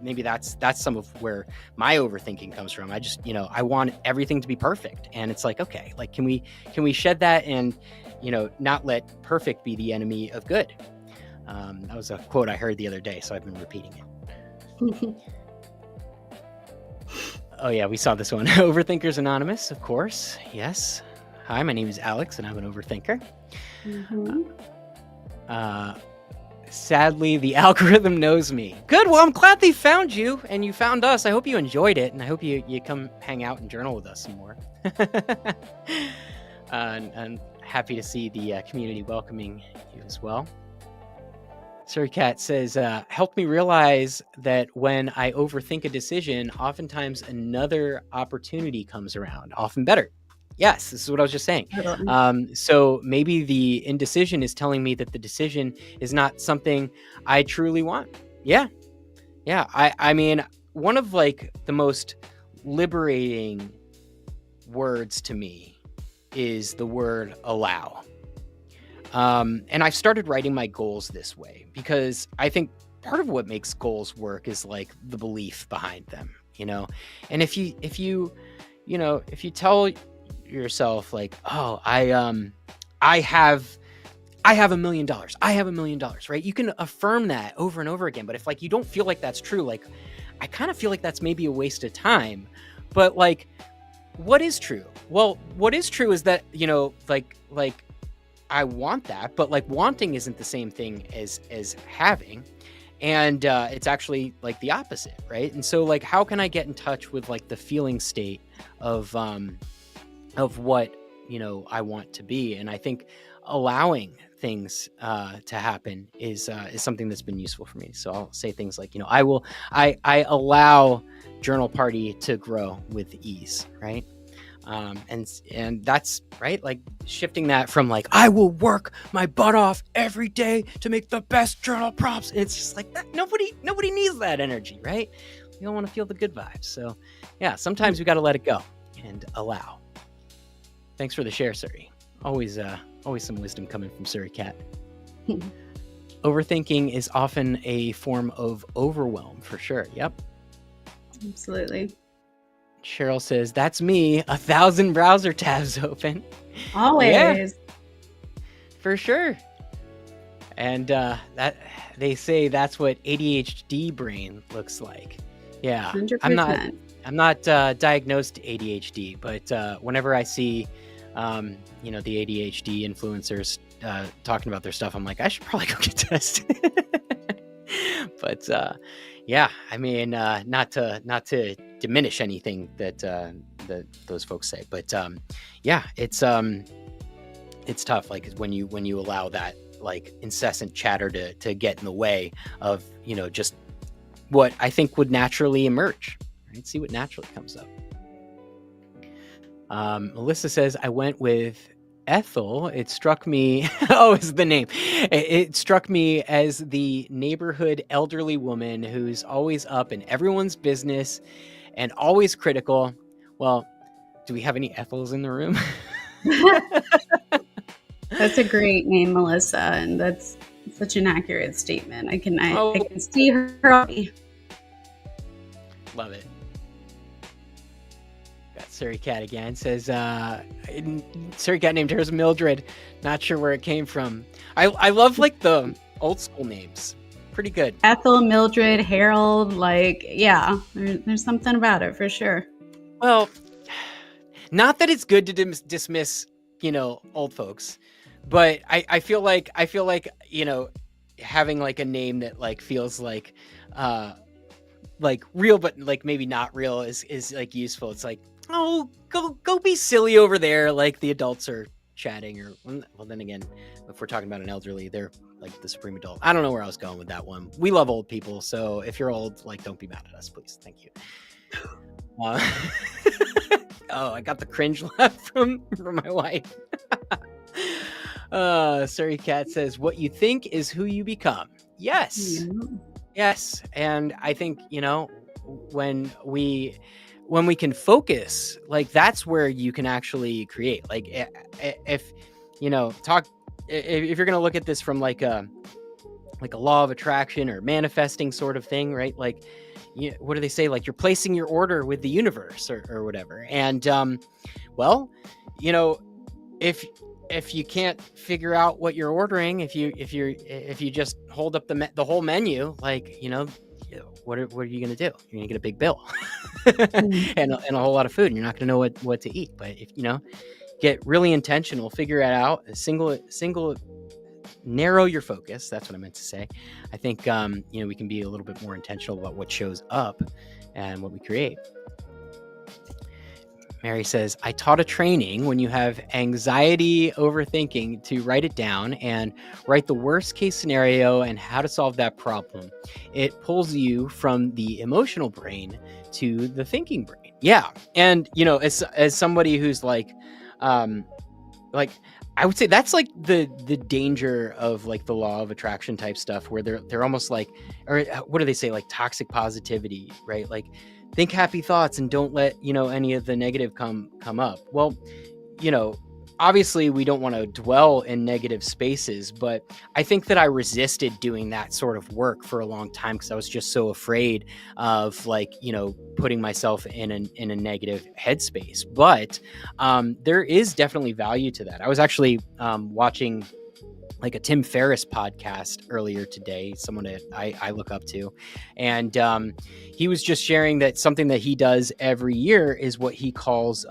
maybe that's some of where my overthinking comes from. I just, I want everything to be perfect, and it's like, okay, like can we shed that and not let perfect be the enemy of good. That was a quote I heard the other day, so I've been repeating it. Oh yeah, we saw this one. Overthinkers Anonymous, of course. Yes. Hi, my name is Alex, and I'm an overthinker. Sadly, the algorithm knows me. Good. Well, I'm glad they found you, and you found us. I hope you enjoyed it, and I hope you come hang out and journal with us some more. And happy to see the community welcoming you as well. Sir Cat says, help me realize that when I overthink a decision, oftentimes another opportunity comes around, often better. Yes, this is what I was just saying. So maybe the indecision is telling me that the decision is not something I truly want. Yeah. I mean, one of like the most liberating words to me is the word allow. And I've started writing my goals this way because I think part of what makes goals work is like the belief behind them, and if you tell yourself like, oh, I have $1 million, I have $1 million, right? You can affirm that over and over again. But if like you don't feel like that's true, like I kind of feel like that's maybe a waste of time. But like, what is true? Well, what is true is that, like I want that, but like wanting isn't the same thing as having. And it's actually like the opposite, right? And so like, how can I get in touch with like the feeling state of what, I want to be? And I think allowing things to happen is something that's been useful for me. So I'll say things like, I allow Journal Party to grow with ease, right? And that's right, like shifting that from like, I will work my butt off every day to make the best journal prompts. And it's just like that. Nobody needs that energy, right? We don't want to feel the good vibes. So yeah, sometimes we got to let it go and allow. Thanks for the share, Suri. Always some wisdom coming from Suri Cat. Overthinking is often a form of overwhelm, for sure. Yep. Absolutely. Cheryl says, that's me, 1,000 browser tabs open. Always. Yeah, for sure. And that they say that's what ADHD brain looks like. Yeah. 100%. I'm not diagnosed ADHD, but whenever I see the ADHD influencers talking about their stuff, I'm like, I should probably go get tested. But yeah, I mean, not to diminish anything that those folks say, but yeah, it's tough. Like when you allow that like incessant chatter to get in the way of just what I think would naturally emerge. Right? See what naturally comes up. Melissa says, I went with Ethel. It struck me. Oh, is the name. It struck me as the neighborhood elderly woman who's always up in everyone's business and always critical. Well, do we have any Ethels in the room? That's a great name, Melissa, and that's such an accurate statement. I can see her. Love it. Got Suri Cat again. Says Suri Cat named hers Mildred. Not sure where it came from. I love like the old school names. Pretty good. Ethel, Mildred, Harold, like, yeah, there's something about it for sure. Well, not that it's good to dismiss, old folks, but I feel like, having like a name that like feels like real, but like maybe not real is like useful. It's like, oh, go be silly over there. Like the adults are chatting, or well, then again, if we're talking about an elderly, they're like the supreme adult. I don't know where I was going with that one. We love old people, so if you're old, like, don't be mad at us, please. Thank you. Oh, I got the cringe laugh from my wife. Suri Cat says, what you think is who you become. Yes. Yeah. Yes. And I think, when we when we can focus, like that's where you can actually create. Like if if you're going to look at this from like a law of attraction or manifesting sort of thing, right? Like, what do they say? Like you're placing your order with the universe or whatever. And well, if you can't figure out what you're ordering, if you just hold up the whole menu, like, what are you going to do? You're going to get a big bill and a whole lot of food, and you're not going to know what to eat. But if get really intentional, figure it out, single narrow your focus. That's what I meant to say. I think we can be a little bit more intentional about what shows up and what we create. Mary says, I taught a training when you have anxiety, overthinking, to write it down and write the worst case scenario and how to solve that problem. It pulls you from the emotional brain to the thinking brain. Yeah. And, as somebody who's like I would say that's like the danger of like the law of attraction type stuff, where they're almost like, or what do they say? Like toxic positivity, right? Like think happy thoughts and don't let, any of the negative come up. Well, obviously we don't want to dwell in negative spaces, but I think that I resisted doing that sort of work for a long time because I was just so afraid of like, putting myself in a negative headspace. But there is definitely value to that. I was actually watching like a Tim Ferriss podcast earlier today, someone that I look up to. And he was just sharing that something that he does every year is what he calls,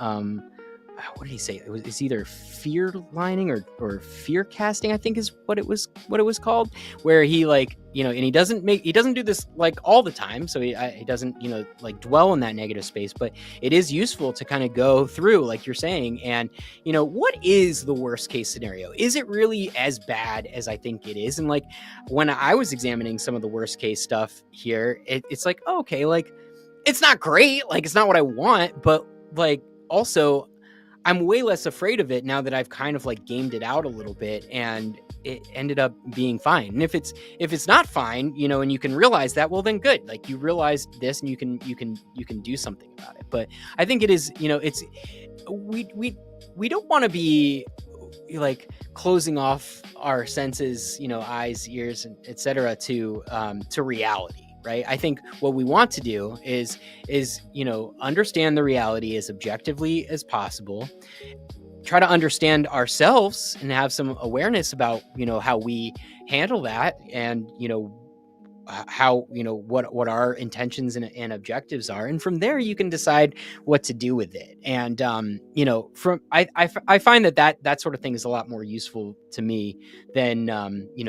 what did he say? It's either fear lining or fear casting, I think is what it was called, where he like, and he doesn't do this like all the time. So he doesn't, like dwell in that negative space, but it is useful to kind of go through, like you're saying. And, what is the worst case scenario? Is it really as bad as I think it is? And like, when I was examining some of the worst case stuff here, it's like, oh, okay, like it's not great. Like it's not what I want, but like also I'm way less afraid of it now that I've kind of like gamed it out a little bit, and it ended up being fine. And if it's not fine, and you can realize that, well then good. Like you realized this and you can do something about it. But I think it is, it's we don't want to be like closing off our senses, eyes, ears, etc. to reality. Right. I think what we want to do is, understand the reality as objectively as possible, try to understand ourselves and have some awareness about, how we handle that and, how, what our intentions and objectives are. And from there, you can decide what to do with it. And, I find that sort of thing is a lot more useful to me than,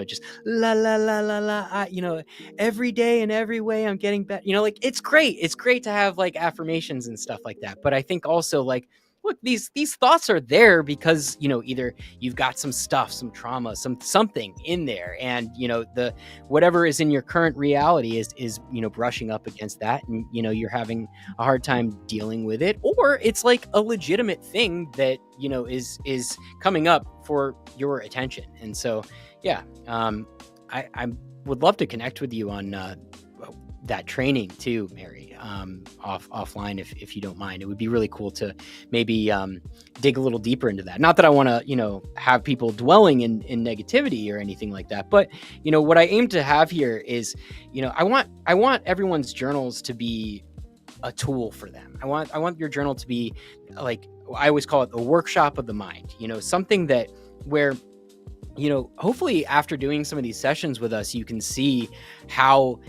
just la, la, la, la, la, every day in every way I'm getting better, like it's great. It's great to have like affirmations and stuff like that. But I think also like, look, these thoughts are there because, either you've got some stuff, some trauma, something in there. And, the whatever is in your current reality is brushing up against that. And, you're having a hard time dealing with it. Or it's like a legitimate thing that, is coming up for your attention. And so, yeah, I would love to connect with you on that training too, Mary, offline, if you don't mind. It would be really cool to maybe dig a little deeper into that. Not that I want to, have people dwelling in negativity or anything like that, but what I aim to have here is, I want everyone's journals to be a tool for them. I want your journal to be like, I always call it the workshop of the mind, something that where, hopefully after doing some of these sessions with us, you can see how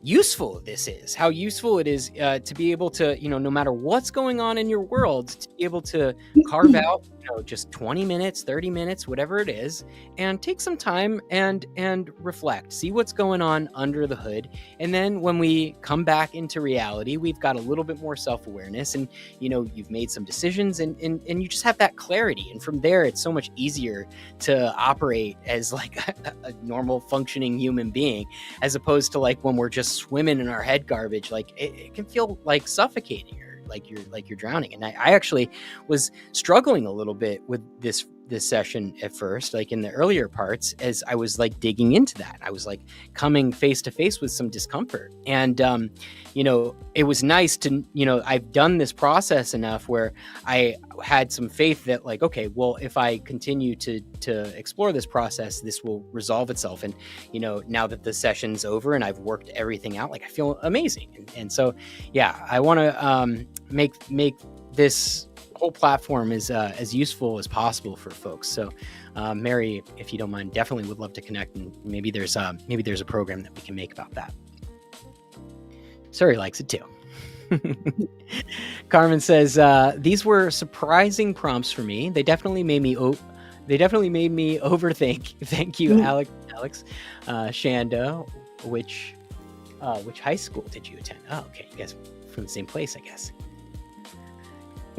useful this is, how useful it is to be able to, no matter what's going on in your world, to be able to carve out, just 20 minutes, 30 minutes, whatever it is, and take some time and reflect, see what's going on under the hood. And then when we come back into reality, we've got a little bit more self-awareness and, you've made some decisions and you just have that clarity. And from there, it's so much easier to operate as like a normal functioning human being, as opposed to like when we're just swimming in our head garbage. Like it can feel like suffocating or like you're drowning. And I actually was struggling a little bit with this this session at first, like in the earlier parts, as I was like digging into that. I was like coming face to face with some discomfort. And, it was nice to, I've done this process enough where I had some faith that like, okay, well, if I continue to explore this process, this will resolve itself. And, now that the session's over and I've worked everything out, like I feel amazing. And so, yeah, I want to make this whole platform as useful as possible for folks. So, Mary, if you don't mind, definitely would love to connect, and maybe there's a program that we can make about that. Suri likes it too. Carmen says these were surprising prompts for me. They definitely made me overthink. Thank you, Alex. Shanda, which high school did you attend? Oh, okay, you guys from the same place, I guess.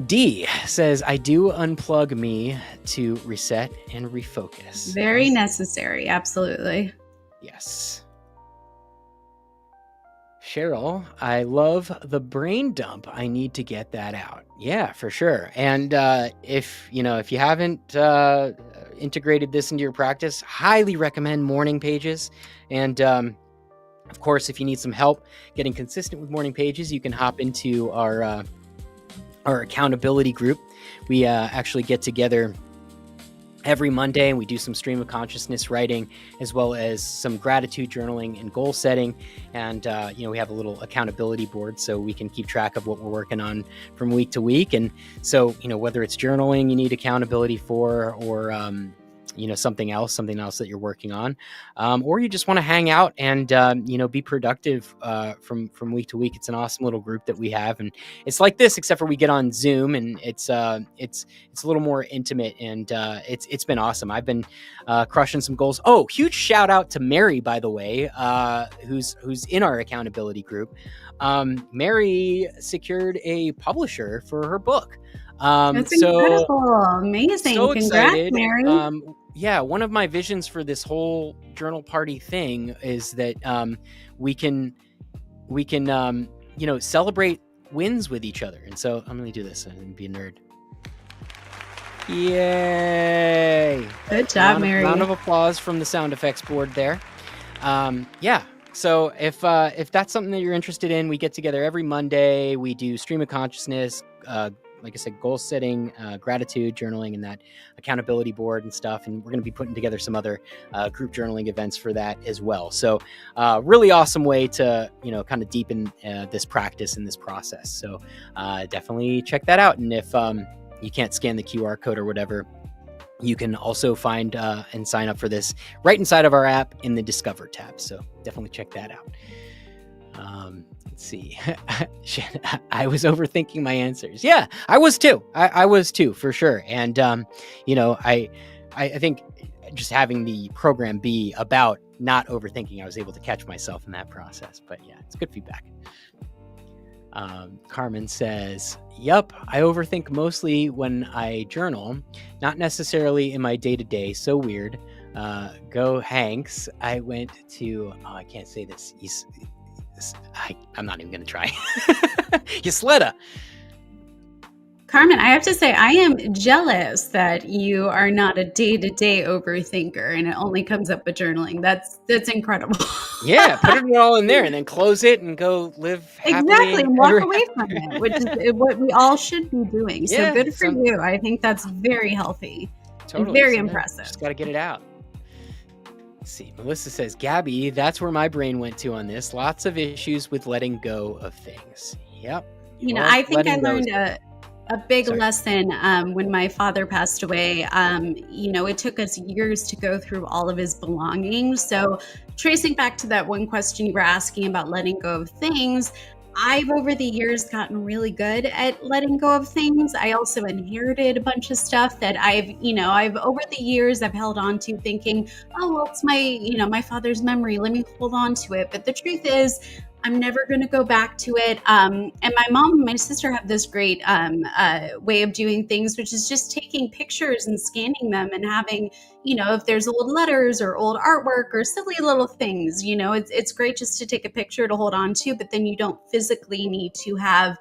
D says, I do unplug me to reset and refocus. Very necessary. Absolutely. Yes. Cheryl, I love the brain dump. I need to get that out. Yeah, for sure. And if you haven't integrated this into your practice, highly recommend morning pages. And of course, if you need some help getting consistent with morning pages, you can hop into our accountability group. We actually get together every Monday and we do some stream of consciousness writing, as well as some gratitude journaling and goal setting. And, we have a little accountability board so we can keep track of what we're working on from week to week. And so, whether it's journaling you need accountability for, or, something else that you're working on, or you just want to hang out and, be productive from week to week. It's an awesome little group that we have. And it's like this, except for we get on Zoom, and it's a little more intimate, and it's been awesome. I've been crushing some goals. Oh, huge shout out to Mary, by the way, who's in our accountability group. Mary secured a publisher for her book. That's incredible. Amazing. So Congrats, excited. Mary. Yeah, one of my visions for this whole journal party thing is that we can celebrate wins with each other. And so I'm going to do this and be a nerd. Yay! Good job, Mary. Round of applause from the sound effects board there. Yeah. So if that's something that you're interested in, we get together every Monday. We do stream of consciousness, like I said, goal setting, gratitude journaling, and that accountability board and stuff. And we're going to be putting together some other group journaling events for that as well. So really awesome way to, kind of deepen this practice and this process. So definitely check that out. And if you can't scan the QR code or whatever, you can also find and sign up for this right inside of our app in the Discover tab. So definitely check that out. Let's see. I was overthinking my answers. Yeah, I was too. I was too, for sure. And, I think just having the program be about not overthinking, I was able to catch myself in that process. But yeah, it's good feedback. Carmen says, yup, I overthink mostly when I journal, not necessarily in my day-to-day. So weird. Go Hanks. I went to, I can't say this. I'm not even going to try. Yasleta. Carmen, I have to say, I am jealous that you are not a day-to-day overthinker and it only comes up with journaling. That's incredible. Yeah, put it all in there and then close it and go live happily. Exactly, and walk away from it, which is what we all should be doing. So yeah, good for you. I think that's very healthy. Totally. And very impressive. Just got to get it out. Let's see. Melissa says, Gabby, that's where my brain went to on this. Lots of issues with letting go of things. Yep. I think I learned a big lesson when my father passed away. It took us years to go through all of his belongings. So tracing back to that one question you were asking about letting go of things, I've over the years gotten really good at letting go of things. I also inherited a bunch of stuff that I've over the years I've held on to thinking, oh, well, it's my father's memory. Let me hold on to it. But the truth is, I'm never going to go back to it. And my mom and my sister have this great way of doing things, which is just taking pictures and scanning them and having, if there's old letters or old artwork or silly little things, it's great just to take a picture to hold on to, but then you don't physically need to have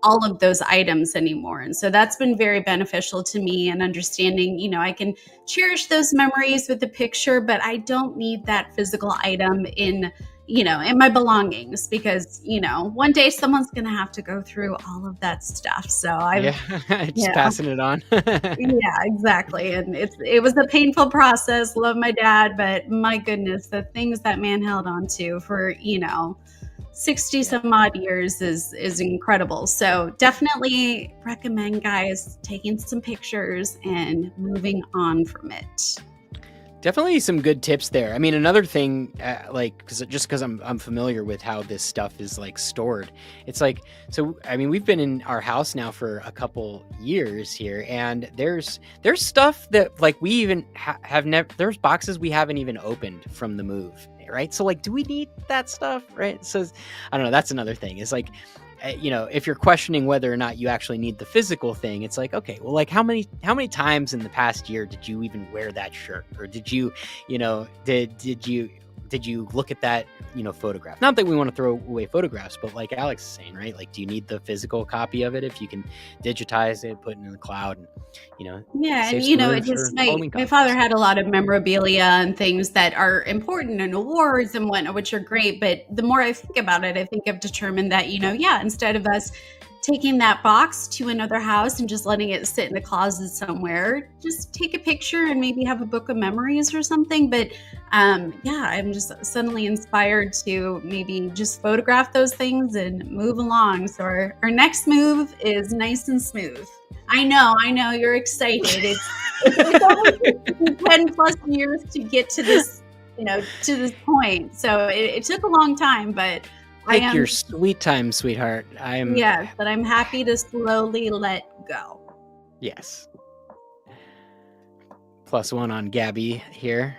all of those items anymore. And so that's been very beneficial to me, and understanding, I can cherish those memories with the picture, but I don't need that physical item in my belongings, because, one day someone's going to have to go through all of that stuff. So Yeah, just yeah, passing it on. yeah, exactly. And it was a painful process. Love my dad, but my goodness, the things that man held on to for, 60 Yeah. some odd years is incredible. So definitely recommend, guys, taking some pictures and moving on from it. Definitely some good tips there. I mean, another thing, because I'm familiar with how this stuff is like stored. It's like, so I mean, we've been in our house now for a couple years here, and there's stuff that like we even have never. There's boxes we haven't even opened from the move, right? So like, do we need that stuff, right? So I don't know. That's another thing. It's like, if you're questioning whether or not you actually need the physical thing, it's like, okay, well, like how many times in the past year did you even wear that shirt, or did you, did you look at that, photograph? Not that we want to throw away photographs, but like Alex is saying, right? Like, do you need the physical copy of it if you can digitize it, put it in the cloud, and Yeah, and save some room it for just my Halloween my father costumes? had a lot of memorabilia and things that are important, and awards and whatnot, which are great. But the more I think about it, I think I've determined that, yeah, instead of us taking that box to another house and just letting it sit in the closet somewhere, just take a picture and maybe have a book of memories or something. But yeah, I'm just suddenly inspired to maybe just photograph those things and move along. So our next move is nice and smooth. I know, you're excited. It's only taken 10 plus years to get to this, to this point. So it took a long time, but I Take am, your sweet time, sweetheart. yes, but I'm happy to slowly let go. Yes. +1 on Gabby here.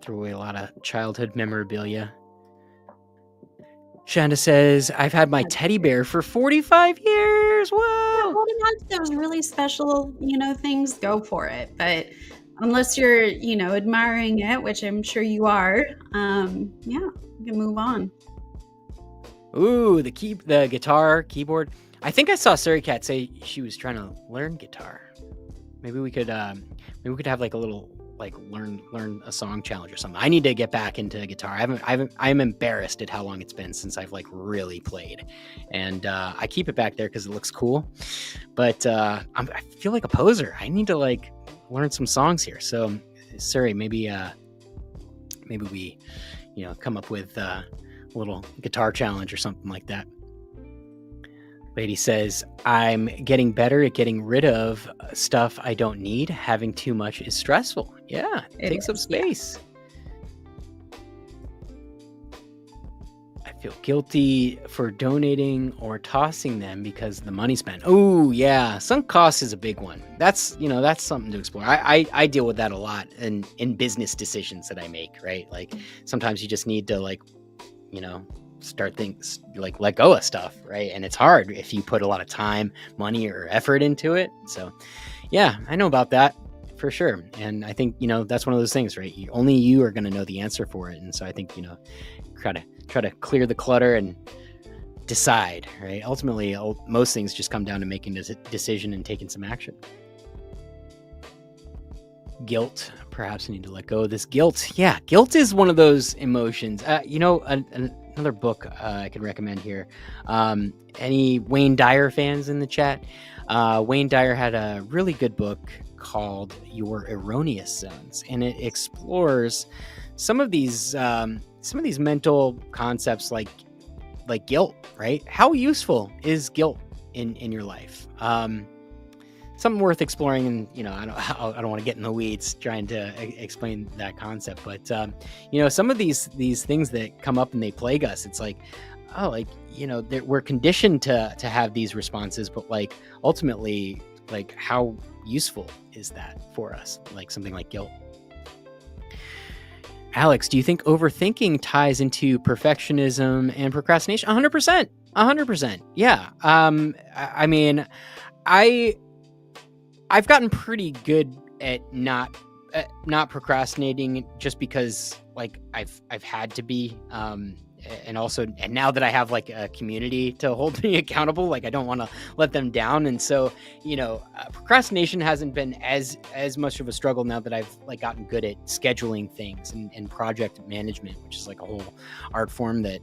Threw away a lot of childhood memorabilia. Shanda says, I've had my teddy bear for 45 years. Yeah, Whoa. hold on to those really special, things, go for it. But unless you're, admiring it, which I'm sure you are, yeah, you can move on. Ooh, the guitar, keyboard. I think I saw Sari Cat say she was trying to learn guitar. Maybe we could have like a little like learn a song challenge or something. I need to get back into guitar. I'm embarrassed at how long it's been since I've like really played, and I keep it back there because it looks cool. But I feel like a poser. I need to like learn some songs here. So, Suri, maybe we come up with a little guitar challenge or something like that. Lady says, I'm getting better at getting rid of stuff I don't need. Having too much is stressful. Yeah, it takes up space. Yeah. I feel guilty for donating or tossing them because of the money spent. Oh, yeah. Sunk costs is a big one. That's something to explore. I deal with that a lot in business decisions that I make, right? Like sometimes you just need to like, start things like let go of stuff, right? And it's hard if you put a lot of time, money, or effort into it. So yeah, I know about that for sure. And I think that's one of those things, right? Only you are going to know the answer for it. And so I think try to clear the clutter and decide, right? Ultimately, most things just come down to making a decision and taking some action. Guilt. Perhaps I need to let go of this guilt. Yeah, guilt is one of those emotions. Another book I could recommend here. Any Wayne Dyer fans in the chat? Wayne Dyer had a really good book called Your Erroneous Zones, and it explores some of these mental concepts like guilt, right? How useful is guilt in your life? Something worth exploring, and I don't want to get in the weeds trying to explain that concept, but some of these things that come up and they plague us, it's like, oh, like we're conditioned to have these responses, but like ultimately, like how useful is that for us? Like something like guilt. Alex, do you think overthinking ties into perfectionism and procrastination? 100%. 100%. Yeah. I mean, I've gotten pretty good at not procrastinating just because like I've had to be, and now that I have like a community to hold me accountable, like I don't want to let them down. And so, procrastination hasn't been as much of a struggle now that I've like gotten good at scheduling things and project management, which is like a whole art form that,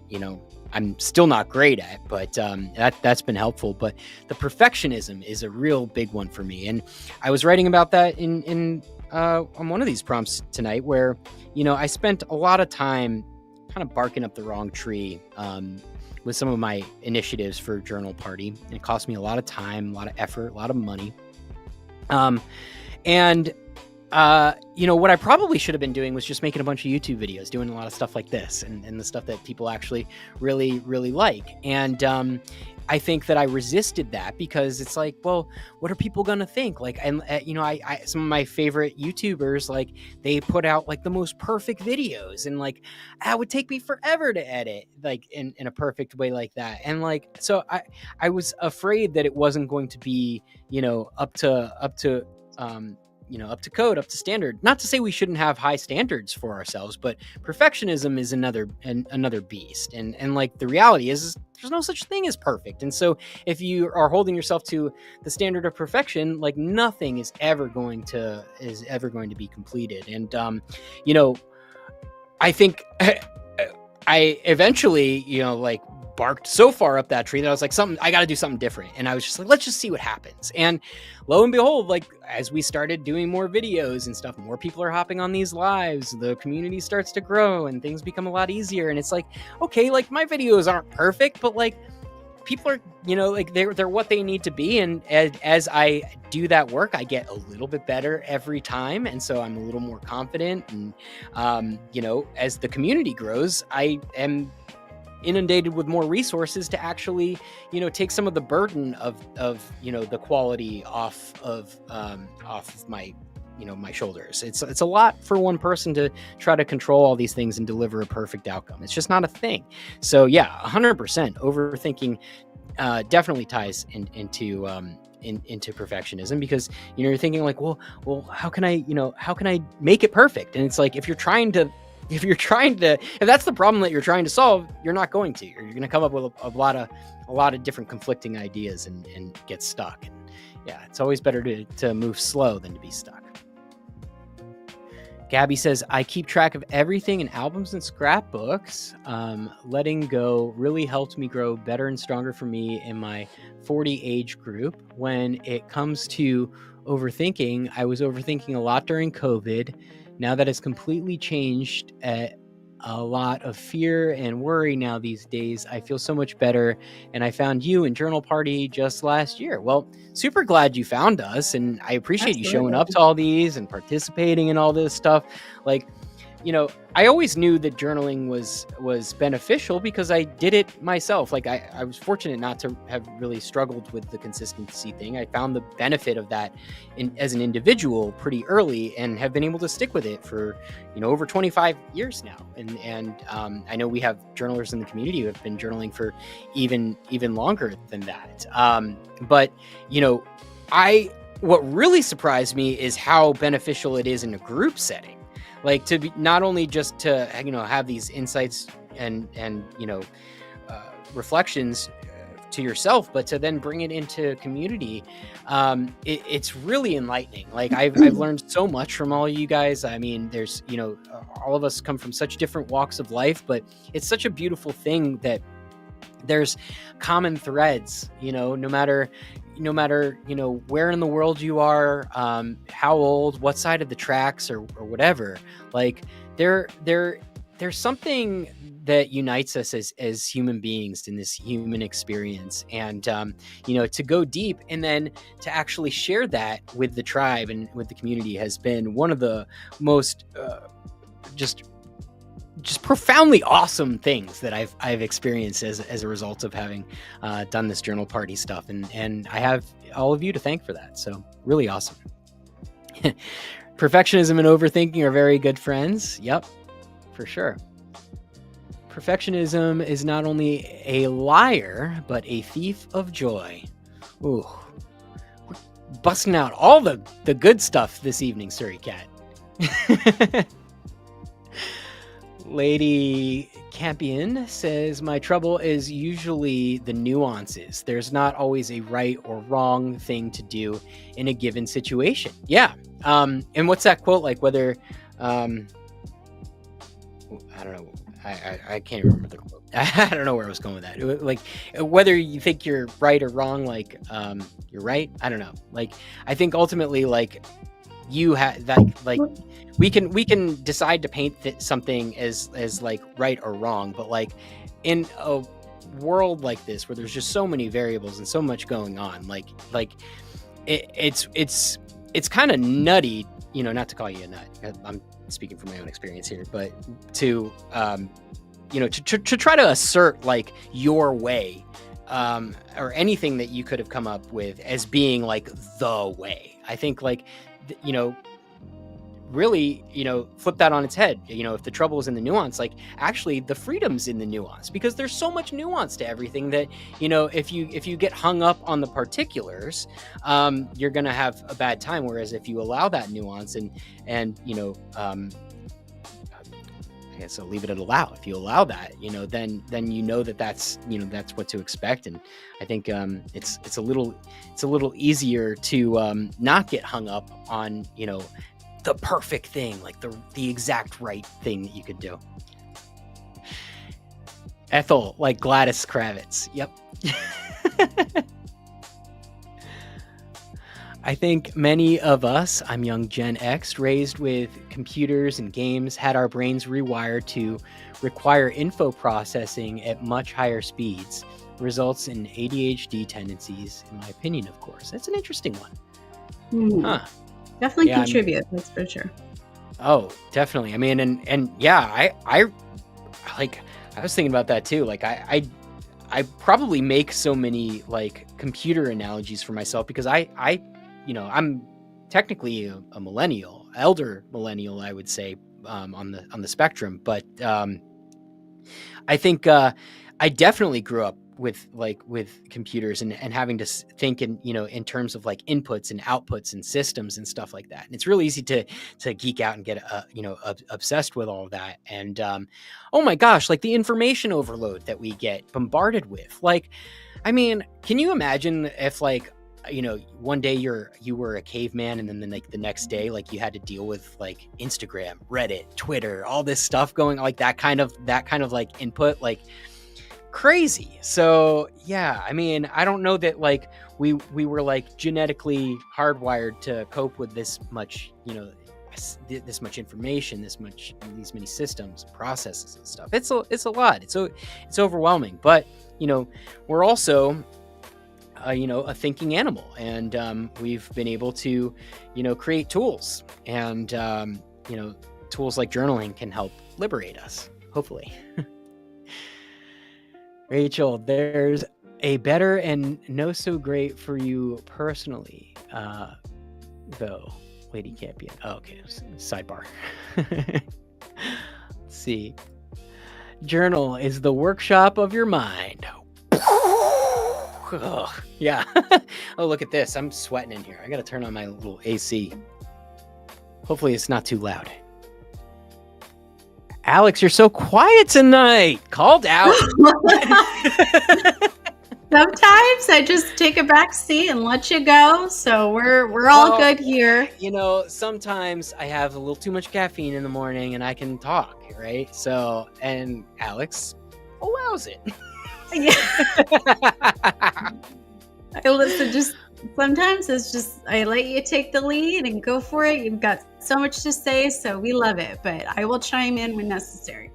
I'm still not great at, but that's been helpful. But the perfectionism is a real big one for me. And I was writing about that in on one of these prompts tonight, where, I spent a lot of time kind of barking up the wrong tree with some of my initiatives for Journal Party. And it cost me a lot of time, a lot of effort, a lot of money. What I probably should have been doing was just making a bunch of YouTube videos, doing a lot of stuff like this and the stuff that people actually really, really like. And I think that I resisted that because it's like, well, what are people going to think? Like, and I some of my favorite YouTubers, like they put out like the most perfect videos, and like, it would take me forever to edit like in a perfect way like that. And like, so I was afraid that it wasn't going to be, up to code, up to standard. Not to say we shouldn't have high standards for ourselves, but perfectionism is another beast. And like the reality is there's no such thing as perfect. And so if you are holding yourself to the standard of perfection, like nothing is ever going to be completed. And I think I eventually, like barked so far up that tree that I was like, I got to do something different. And I was just like, let's just see what happens. And lo and behold, like as we started doing more videos and stuff, more people are hopping on these lives, the community starts to grow and things become a lot easier. And it's like, okay, like my videos aren't perfect, but like people are, like they're what they need to be. And as I do that work, I get a little bit better every time. And so I'm a little more confident. And, as the community grows, I am inundated with more resources to actually, take some of the burden of the quality off of my, my shoulders. It's a lot for one person to try to control all these things and deliver a perfect outcome. It's just not a thing. So yeah, 100% overthinking definitely ties into perfectionism, because you're thinking like, well, how can I make it perfect? And it's like, if that's the problem that you're trying to solve, you're not going to. You're going to come up with a lot of different conflicting ideas and get stuck. And yeah, it's always better to move slow than to be stuck. Gabby says, I keep track of everything in albums and scrapbooks. Letting go really helped me grow better and stronger for me in my 40 age group. When it comes to overthinking, I was overthinking a lot during COVID. Now that it's completely changed, a lot of fear and worry now these days, I feel so much better. And I found you in Journal Party just last year. Well, super glad you found us. And I appreciate you showing up to all these and participating in all this stuff. Like, I always knew that journaling was beneficial because I did it myself. Like I was fortunate not to have really struggled with the consistency thing. I found the benefit of that as an individual pretty early, and have been able to stick with it for, over 25 years now. And I know we have journalers in the community who have been journaling for even longer than that. But what really surprised me is how beneficial it is in a group setting. Like to be not only just to, have these insights and reflections to yourself, but to then bring it into community. It's really enlightening. Like I've learned so much from all of you guys. I mean, there's, all of us come from such different walks of life, but it's such a beautiful thing that there's common threads, no matter where in the world you are, how old, what side of the tracks or whatever. Like there's something that unites us as human beings in this human experience. And, to go deep and then to actually share that with the tribe and with the community has been one of the most, just profoundly awesome things that I've experienced as a result of having done this Journal Party stuff. And I have all of you to thank for that. So really awesome. Perfectionism and overthinking are very good friends. Yep, for sure. Perfectionism is not only a liar, but a thief of joy. Ooh, we're busting out all the good stuff this evening, Surrey Cat. Lady Campion says, my trouble is usually the nuances. There's not always a right or wrong thing to do in a given situation. Yeah. And what's that quote like? Whether, I don't know. I can't remember the quote. I don't know where I was going with that. Like, whether you think you're right or wrong, like, you're right. I don't know. Like, I think ultimately, like, you have that, like, we can decide to paint something as like right or wrong, but like in a world like this where there's just so many variables and so much going on, like it's kind of nutty, you know, not to call you a nut, I'm speaking from my own experience here, but to you know, to try to assert like your way, or anything that you could have come up with as being like the way. I think like, you know, really, you know, flip that on its head. You know, if the trouble is in the nuance, like actually the freedom's in the nuance, because there's so much nuance to everything that, you know, if you get hung up on the particulars, you're gonna have a bad time. Whereas if you allow that nuance and you know, I guess I'll leave it at allow. If you allow that, you know, then you know that's, you know, that's what to expect. And I think it's a little easier to not get hung up on, you know, the perfect thing, like the exact right thing that you could do. Ethel, like Gladys Kravitz. Yep. I think many of us, I'm young Gen X, raised with computers and games, had our brains rewired to require info processing at much higher speeds, results in ADHD tendencies, in my opinion, of course. That's an interesting one. Huh. Definitely contribute, that's for sure. Oh, definitely. I mean, and yeah, I like, I was thinking about that too. Like I probably make so many like computer analogies for myself because I you know, I'm technically a millennial, elder millennial, I would say, on the spectrum. But I think I definitely grew up with computers and having to think in, you know, in terms of like inputs and outputs and systems and stuff like that. And it's really easy to geek out and get you know, obsessed with all of that. And oh my gosh, like the information overload that we get bombarded with. Like, I mean, can you imagine if like, you know, one day you were a caveman and then the next day like you had to deal with like Instagram, Reddit, Twitter, all this stuff going, like that kind of like input, like crazy. So yeah, I mean, I don't know that like we were like genetically hardwired to cope with this much, you know, this much information, these many systems, processes and stuff. It's a lot. It's overwhelming. But you know, we're also you know, a thinking animal, and we've been able to, you know, create tools, and you know, tools like journaling can help liberate us, hopefully. Rachel, there's a better and no so great for you personally, though, Lady Campion. Oh, okay, sidebar. Let's see. Journal is the workshop of your mind. Oh, yeah. Oh, look at this. I'm sweating in here. I gotta turn on my little AC. Hopefully it's not too loud. Alex, you're so quiet tonight. Called out. Sometimes I just take a back seat and let you go. So we're all good here. You know, sometimes I have a little too much caffeine in the morning and I can talk, right? So, and Alex allows it. Yeah. I listen, just sometimes it's just I let you take the lead and go for it. You've got so much to say, so we love it, but I will chime in when necessary.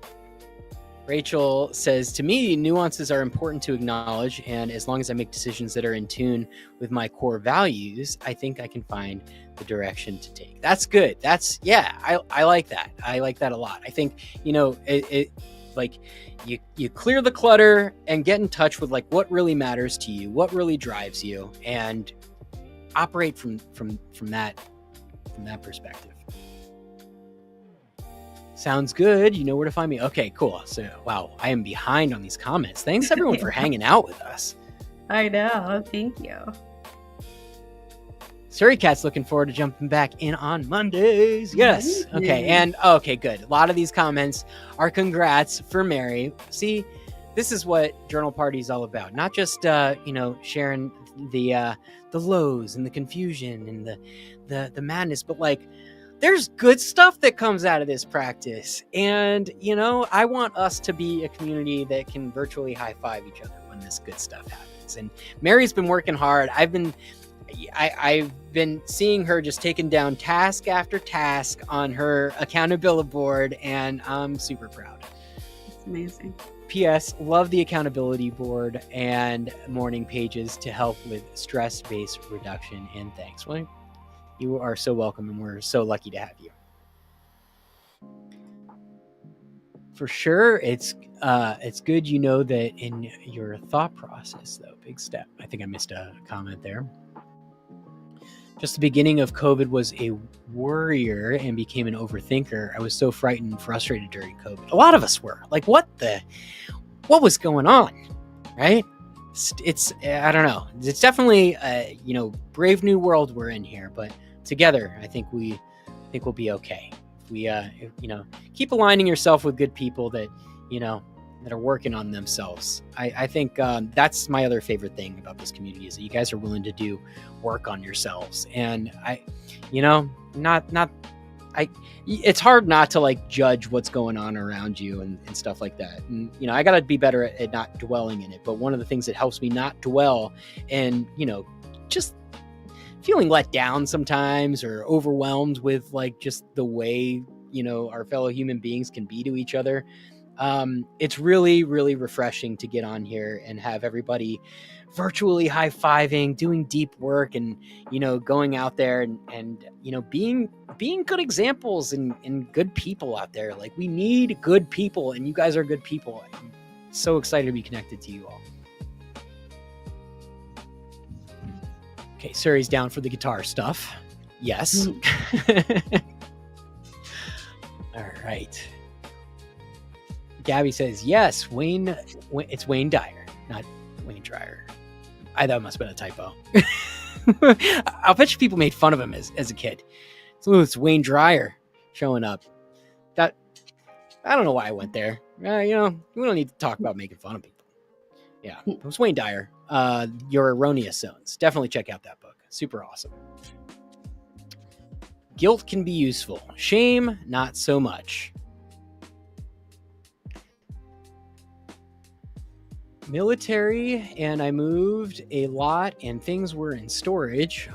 Rachel says, to me, nuances are important to acknowledge, and as long as I make decisions that are in tune with my core values, I think I can find the direction to take. That's good. That's, yeah, I like that. I like that a lot. I think, you know, it like you clear the clutter and get in touch with like what really matters to you, what really drives you, and operate from that perspective. Sounds good. You know where to find me. Okay, cool. So wow, I am behind on these comments. Thanks everyone for hanging out with us. I know. Thank you. Surrey Cat's looking forward to jumping back in on Mondays. Yes. Okay. And okay, good. A lot of these comments are congrats for Mary. See, this is what Journal Party is all about. Not just sharing the lows and the confusion and the madness, but like there's good stuff that comes out of this practice. And I want us to be a community that can virtually high five each other when this good stuff happens. And Mary's been working hard. I've been seeing her just taking down task after task on her accountability board, and I'm super proud. It's amazing. P.S. Love the accountability board and morning pages to help with stress-based reduction. And thanks. Well, you are so welcome, and we're so lucky to have you. For sure, it's good that in your thought process, though. Big step. I think I missed a comment there. Just the beginning of COVID was a worrier and became an overthinker. I was so frightened and frustrated during COVID. A lot of us were. Like, what was going on, right? It's I don't know. It's definitely brave new world we're in here, but together, I think we'll be okay. If we keep aligning yourself with good people that that are working on themselves. I think that's my other favorite thing about this community is that you guys are willing to do work on yourselves. And it's hard not to like judge what's going on around you and stuff like that. And, I got to be better at not dwelling in it. But one of the things that helps me not dwell and, just feeling let down sometimes or overwhelmed with like just the way, our fellow human beings can be to each other. It's really, really refreshing to get on here and have everybody virtually high-fiving, doing deep work and, going out there and being good examples and good people out there. Like we need good people and you guys are good people. I'm so excited to be connected to you all. Okay. Suri's down for the guitar stuff. Yes. All right. Gabby says, yes, Wayne, it's Wayne Dyer, not Wayne Dryer. That must have been a typo. I'll bet you people made fun of him as a kid. So it's Wayne Dryer showing up. I don't know why I went there. We don't need to talk about making fun of people. Yeah, it was Wayne Dyer. Your Erroneous Zones. Definitely check out that book. Super awesome. Guilt can be useful. Shame, not so much. Military, and I moved a lot and things were in storage.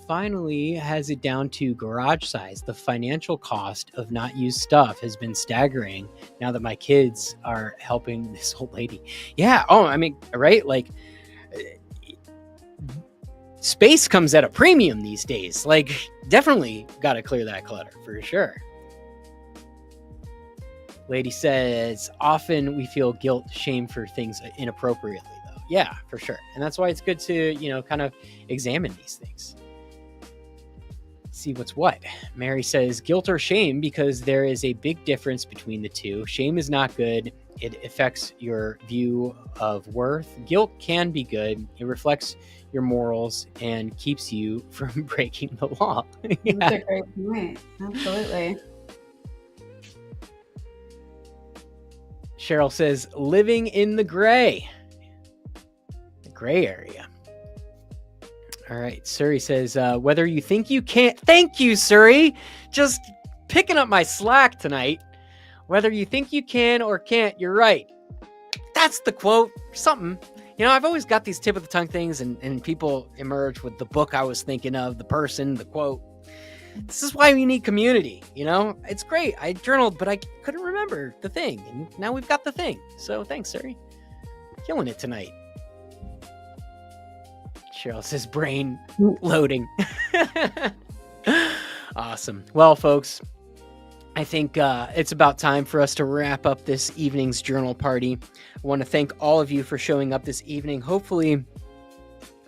Finally has it down to garage size. The financial cost of not used stuff has been staggering now that my kids are helping this old lady. Yeah. Oh, I mean, right? Like space comes at a premium these days. Like definitely got to clear that clutter for sure. Lady says, often we feel guilt, shame for things inappropriately, though. Yeah, for sure. And that's why it's good to, kind of examine these things. See what's what. Mary says, guilt or shame, because there is a big difference between the two. Shame is not good. It affects your view of worth. Guilt can be good. It reflects your morals and keeps you from breaking the law. Yeah. That's a great point. Absolutely. Cheryl says, living in the gray area. All right. Suri says, whether you think you can't. Thank you, Suri. Just picking up my slack tonight. Whether you think you can or can't, you're right. That's the quote. Something. I've always got these tip of the tongue things and people emerge with the book I was thinking of, the person, the quote. This is why we need community, It's great. I journaled, but I couldn't remember the thing. And now we've got the thing. So thanks, Suri. Killing it tonight. Cheryl says brain loading. Awesome. Well, folks, I think it's about time for us to wrap up this evening's journal party. I want to thank all of you for showing up this evening. Hopefully,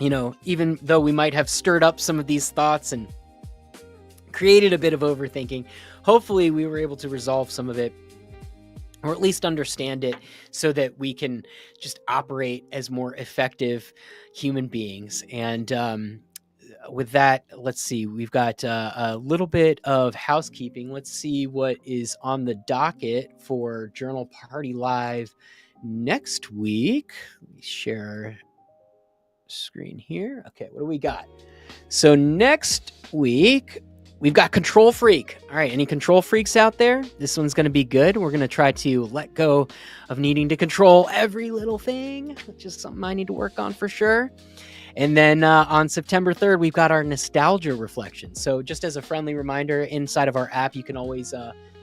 even though we might have stirred up some of these thoughts and created a bit of overthinking, hopefully we were able to resolve some of it, or at least understand it so that we can just operate as more effective human beings. And with that, let's see. We've got a little bit of housekeeping. Let's see what is on the docket for Journal Party Live next week. Let me share screen here. Okay, what do we got? So next week, we've got Control Freak. All right, any control freaks out there? This one's going to be good. We're going to try to let go of needing to control every little thing, which is something I need to work on for sure. And then on September 3rd, we've got our nostalgia reflection. So just as a friendly reminder, inside of our app, you can always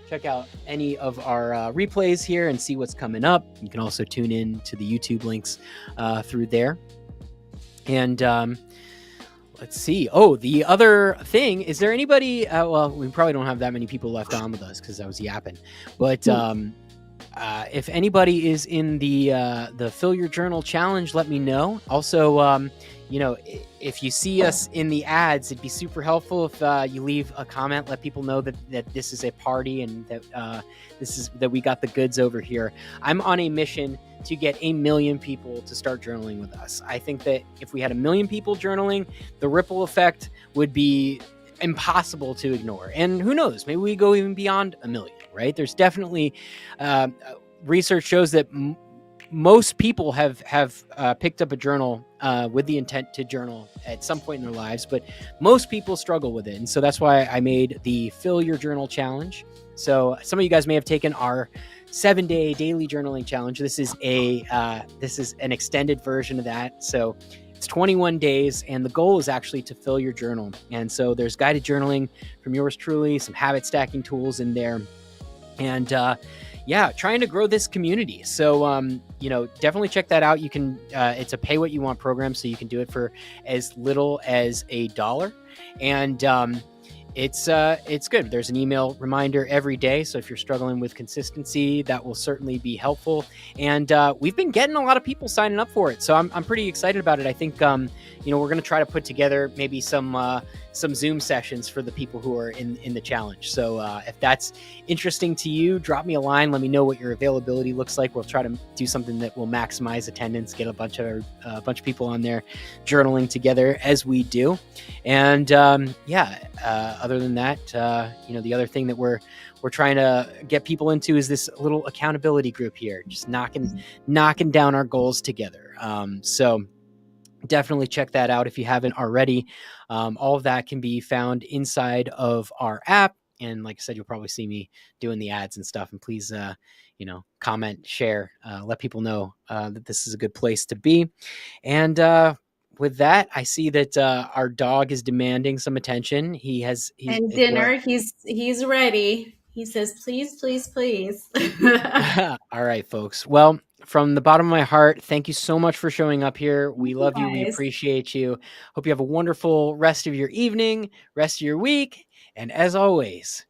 check out any of our replays here and see what's coming up. You can also tune in to the YouTube links through there. And let's see. Oh, the other thing, is there anybody, well, we probably don't have that many people left on with us because I was yapping. But if anybody is in the Fill Your Journal Challenge, let me know. Also, if you see us in the ads, it'd be super helpful if you leave a comment, let people know that this is a party and that we got the goods over here. I'm on a mission to get 1 million people to start journaling with us. I think that if we had 1 million people journaling, the ripple effect would be impossible to ignore. And who knows, maybe we go even beyond 1 million, right? There's definitely research shows that most people have picked up a journal with the intent to journal at some point in their lives, but most people struggle with it. And so that's why I made the Fill Your Journal Challenge. So some of you guys may have taken our 7-day daily journaling challenge. This is an extended version of that. So it's 21 days, and the goal is actually to fill your journal. And so there's guided journaling from yours truly, some habit stacking tools in there, and trying to grow this community. So definitely check that out. You can it's a pay what you want program, so you can do it for as little as $1, and it's good. There's an email reminder every day, so if you're struggling with consistency, that will certainly be helpful. And we've been getting a lot of people signing up for it, so I'm pretty excited about it. I think we're going to try to put together maybe some Zoom sessions for the people who are in the challenge. So if that's interesting to you, drop me a line. Let me know what your availability looks like. We'll try to do something that will maximize attendance, get a bunch of people on there journaling together as we do. And other than that, the other thing that we're trying to get people into is this little accountability group here, just knocking down our goals together. So definitely check that out if you haven't already. All of that can be found inside of our app. And like I said, you'll probably see me doing the ads and stuff. And please, comment, share, let people know that this is a good place to be. And with that, I see that our dog is demanding some attention. He's dinner. He's ready. He says, please, please, please. All right, folks. Well, from the bottom of my heart, thank you so much for showing up here. We love you. We appreciate you. Hope you have a wonderful rest of your evening, rest of your week. And as always,